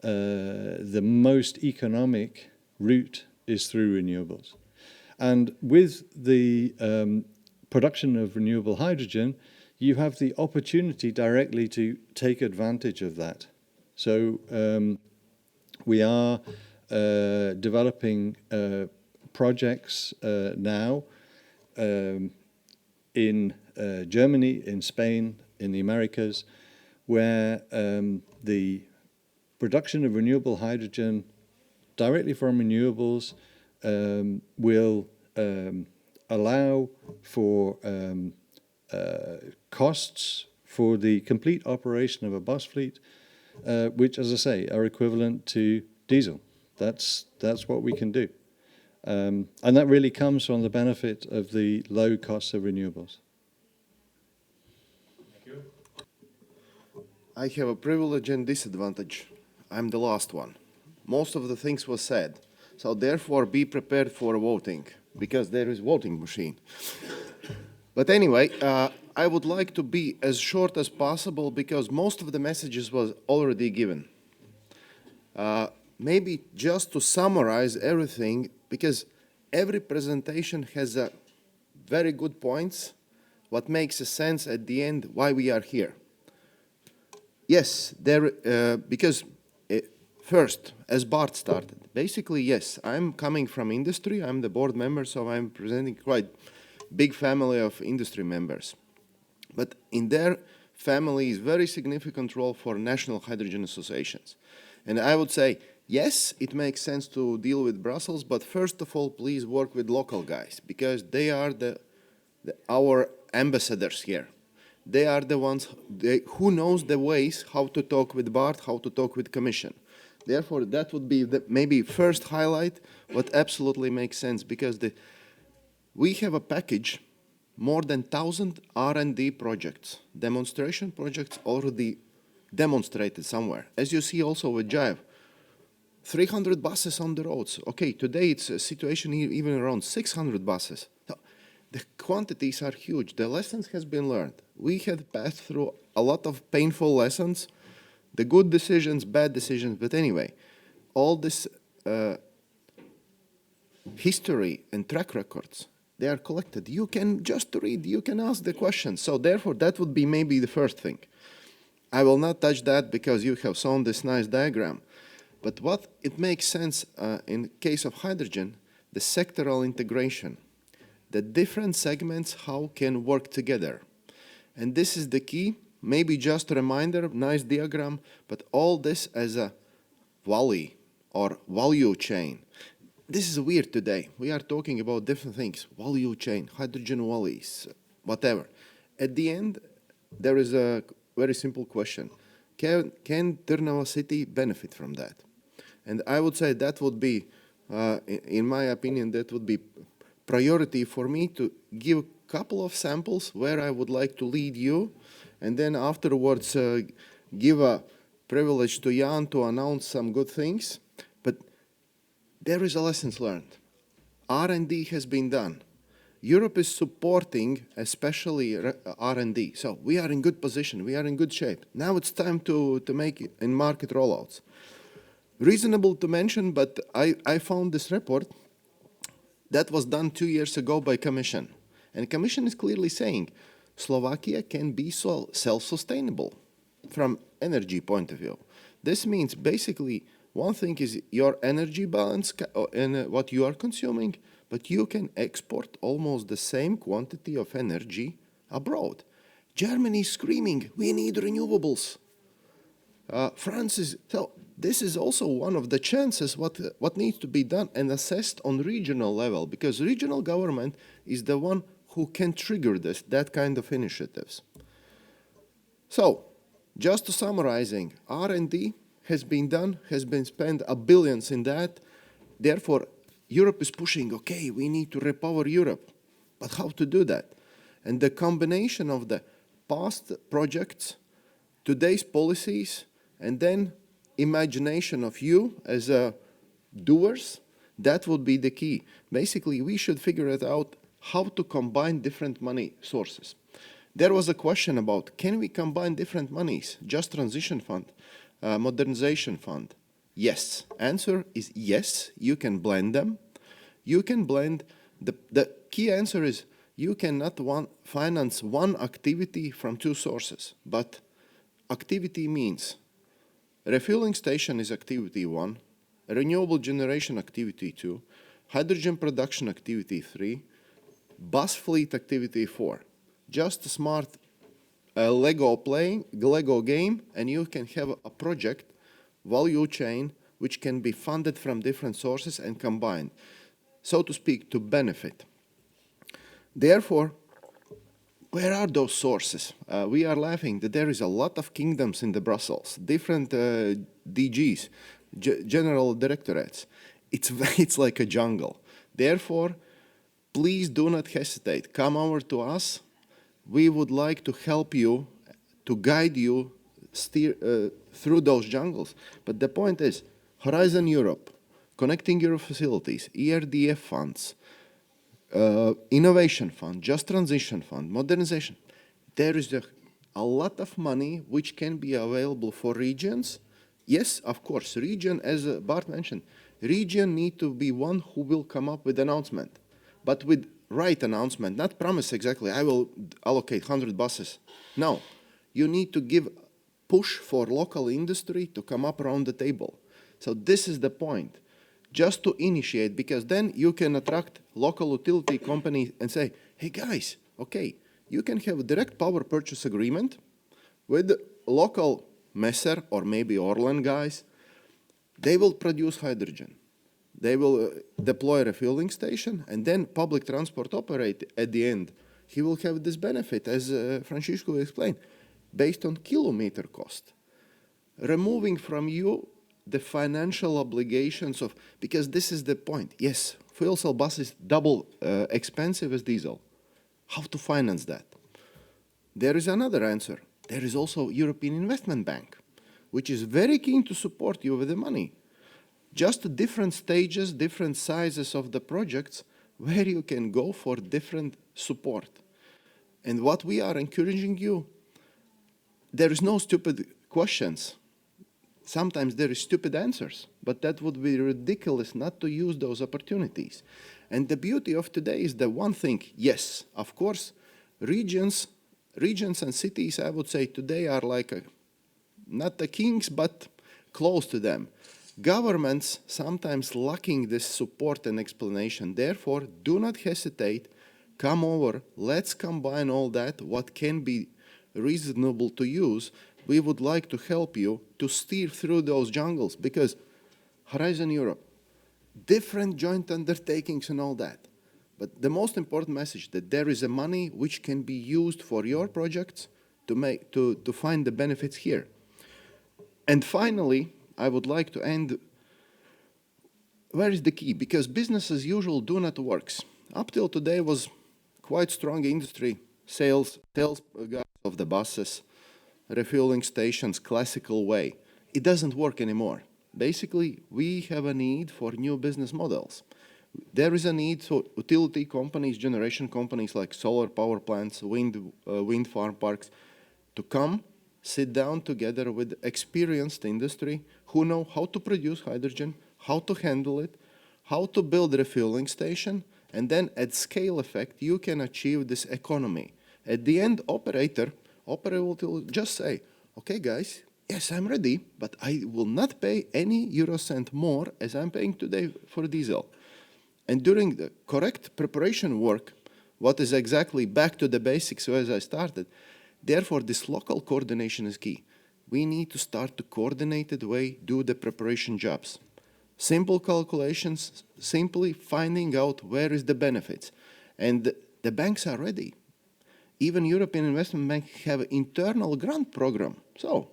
the most economic route is through renewables. And with the production of renewable hydrogen, you have the opportunity directly to take advantage of that. So we are developing projects now in Germany, in Spain, in the Americas, where the production of renewable hydrogen directly from renewables will allow for costs for the complete operation of a bus fleet, which, as I say, are equivalent to diesel. That's what we can do. And that really comes from the benefit of the low costs of renewables. Thank you. I have a privilege and disadvantage. I'm the last one. Most of the things were said. So therefore, be prepared for voting, because there is voting machine. But anyway, I would like to be as short as possible because most of the messages was already given. Maybe just to summarize everything, because every presentation has a very good points, what makes a sense at the end why we are here. Yes, because first, as Bart started, basically, yes, I'm coming from industry. I'm the board member, so I'm presenting quite big family of industry members. But in their family is very significant role for national hydrogen associations. And I would say, yes, it makes sense to deal with Brussels, but first of all, please work with local guys, because they are our ambassadors here. They are the ones who knows the ways how to talk with Bart, how to talk with Commission. Therefore, that would be the maybe first highlight, what absolutely makes sense, because we have a package, more than 1,000 R&D projects, demonstration projects already demonstrated somewhere. As you see also with Jive, 300 buses on the roads. Okay, today it's a situation even around 600 buses. So the quantities are huge. The lessons has been learned. We had passed through a lot of painful lessons, the good decisions, bad decisions, but anyway, all this history and track records, they are collected. You can just read, you can ask the questions. So therefore, that would be maybe the first thing. I will not touch that because you have shown this nice diagram. But what it makes sense in case of hydrogen, the sectoral integration, the different segments, how can work together. And this is the key, maybe just a reminder, nice diagram, but all this as a valley or value chain. This is weird today. We are talking about different things, value chain, hydrogen valleys, whatever. At the end, there is a very simple question. Can Ternava city benefit from that? And I would say that would be, in my opinion, that would be priority for me to give a couple of samples where I would like to lead you, and then afterwards give a privilege to Jan to announce some good things. But there is a lessons learned. R&D has been done. Europe is supporting especially R&D. So we are in good position. We are in good shape. Now it's time to make it in market rollouts. Reasonable to mention, but I found this report that was done 2 years ago by Commission. And Commission is clearly saying Slovakia can be self-sustainable from energy point of view. This means basically one thing is your energy balance and what you are consuming, but you can export almost the same quantity of energy abroad. Germany is screaming, we need renewables. France is, so this is also one of the chances what needs to be done and assessed on regional level, because regional government is the one who can trigger that kind of initiatives. So, just to summarizing, R&D has been done, has been spent billions in that. Therefore, Europe is pushing, okay, we need to repower Europe. But how to do that? And the combination of the past projects, today's policies, and then imagination of you as doers, that would be the key. Basically, we should figure it out how to combine different money sources. There was a question about, can we combine different monies? Just transition fund, modernization fund. Yes. Answer is yes, you can blend them. You can blend The key answer is you cannot finance one activity from two sources, but activity means refueling station is activity 1, renewable generation activity 2, hydrogen production activity 3, bus fleet activity 4. Just a smart Lego game, and you can have a project, value chain, which can be funded from different sources and combined, so to speak, to benefit. Therefore, where are those sources? We are laughing that there is a lot of kingdoms in the Brussels, different DGs, general directorates. It's like a jungle. Therefore, please do not hesitate. Come over to us. We would like to help you, to guide you through those jungles. But the point is, Horizon Europe, Connecting Europe Facilities, ERDF funds, Innovation Fund, Just Transition Fund, Modernization. There is a lot of money which can be available for regions. Yes, of course, region, as Bart mentioned, region need to be one who will come up with announcement, but with right announcement, not promise exactly, I will allocate 100 buses. No, you need to give push for local industry to come up around the table. So this is the point, just to initiate, because then you can attract local utility companies and say, hey guys, okay, you can have a direct power purchase agreement with local Messer or maybe Orlen guys. They will produce hydrogen. They will deploy a refueling station, and then public transport operate at the end. He will have this benefit, as Francisco explained, based on kilometer cost. Removing from you the financial obligations of, because this is the point. Yes, fuel cell bus is double expensive as diesel. How to finance that? There is another answer. There is also European Investment Bank, which is very keen to support you with the money. Just different stages, different sizes of the projects where you can go for different support. And what we are encouraging you, there is no stupid questions. Sometimes there is stupid answers, but that would be ridiculous not to use those opportunities. And the beauty of today is the one thing, yes, of course, regions and cities, I would say today are like not the kings, but close to them. Governments sometimes lacking this support and explanation. Therefore, do not hesitate. Come over. Let's combine all that, what can be reasonable to use. We would like to help you to steer through those jungles, because Horizon Europe, different joint undertakings and all that. But the most important message, that there is a money which can be used for your projects to find the benefits here. And finally, I would like to end, where is the key? Because business as usual do not works. Up till today was quite strong industry, sales of the buses, refueling stations, classical way. It doesn't work anymore. Basically, we have a need for new business models. There is a need for utility companies, generation companies like solar power plants, wind farm parks, to come, sit down together with experienced industry who know how to produce hydrogen, how to handle it, how to build a refueling station, and then at scale effect, you can achieve this economy. At the end, operator will just say, okay guys, yes, I'm ready, but I will not pay any euro cent more as I'm paying today for diesel. And during the correct preparation work, what is exactly back to the basics as I started, therefore this local coordination is key. We need to start to coordinated way, do the preparation jobs. Simple calculations, simply finding out where is the benefits. And the banks are ready. Even European Investment Bank have an internal grant program. So,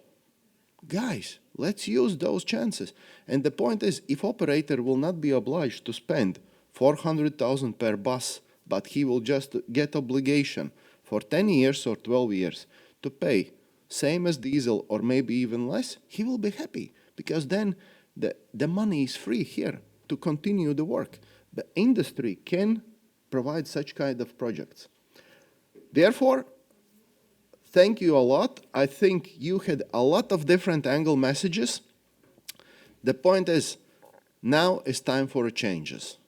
guys, let's use those chances. And the point is, if operator will not be obliged to spend 400,000 per bus, but he will just get obligation for 10 years or 12 years to pay same as diesel or maybe even less, he will be happy, because then the money is free here to continue the work. The industry can provide such kind of projects. Therefore, thank you a lot. I think you had a lot of different angle messages. The point is, now is time for changes.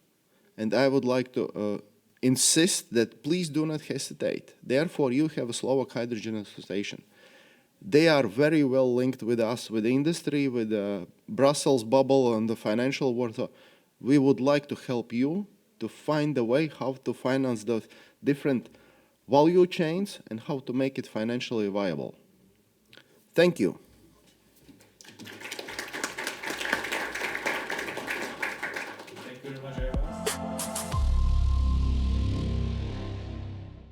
And I would like to insist that please do not hesitate. Therefore, you have a Slovak Hydrogen Association. They are very well linked with us, with the industry, with the Brussels bubble and the financial world. So we would like to help you to find a way how to finance the different value chains and how to make it financially viable. Thank you. Thank you very much.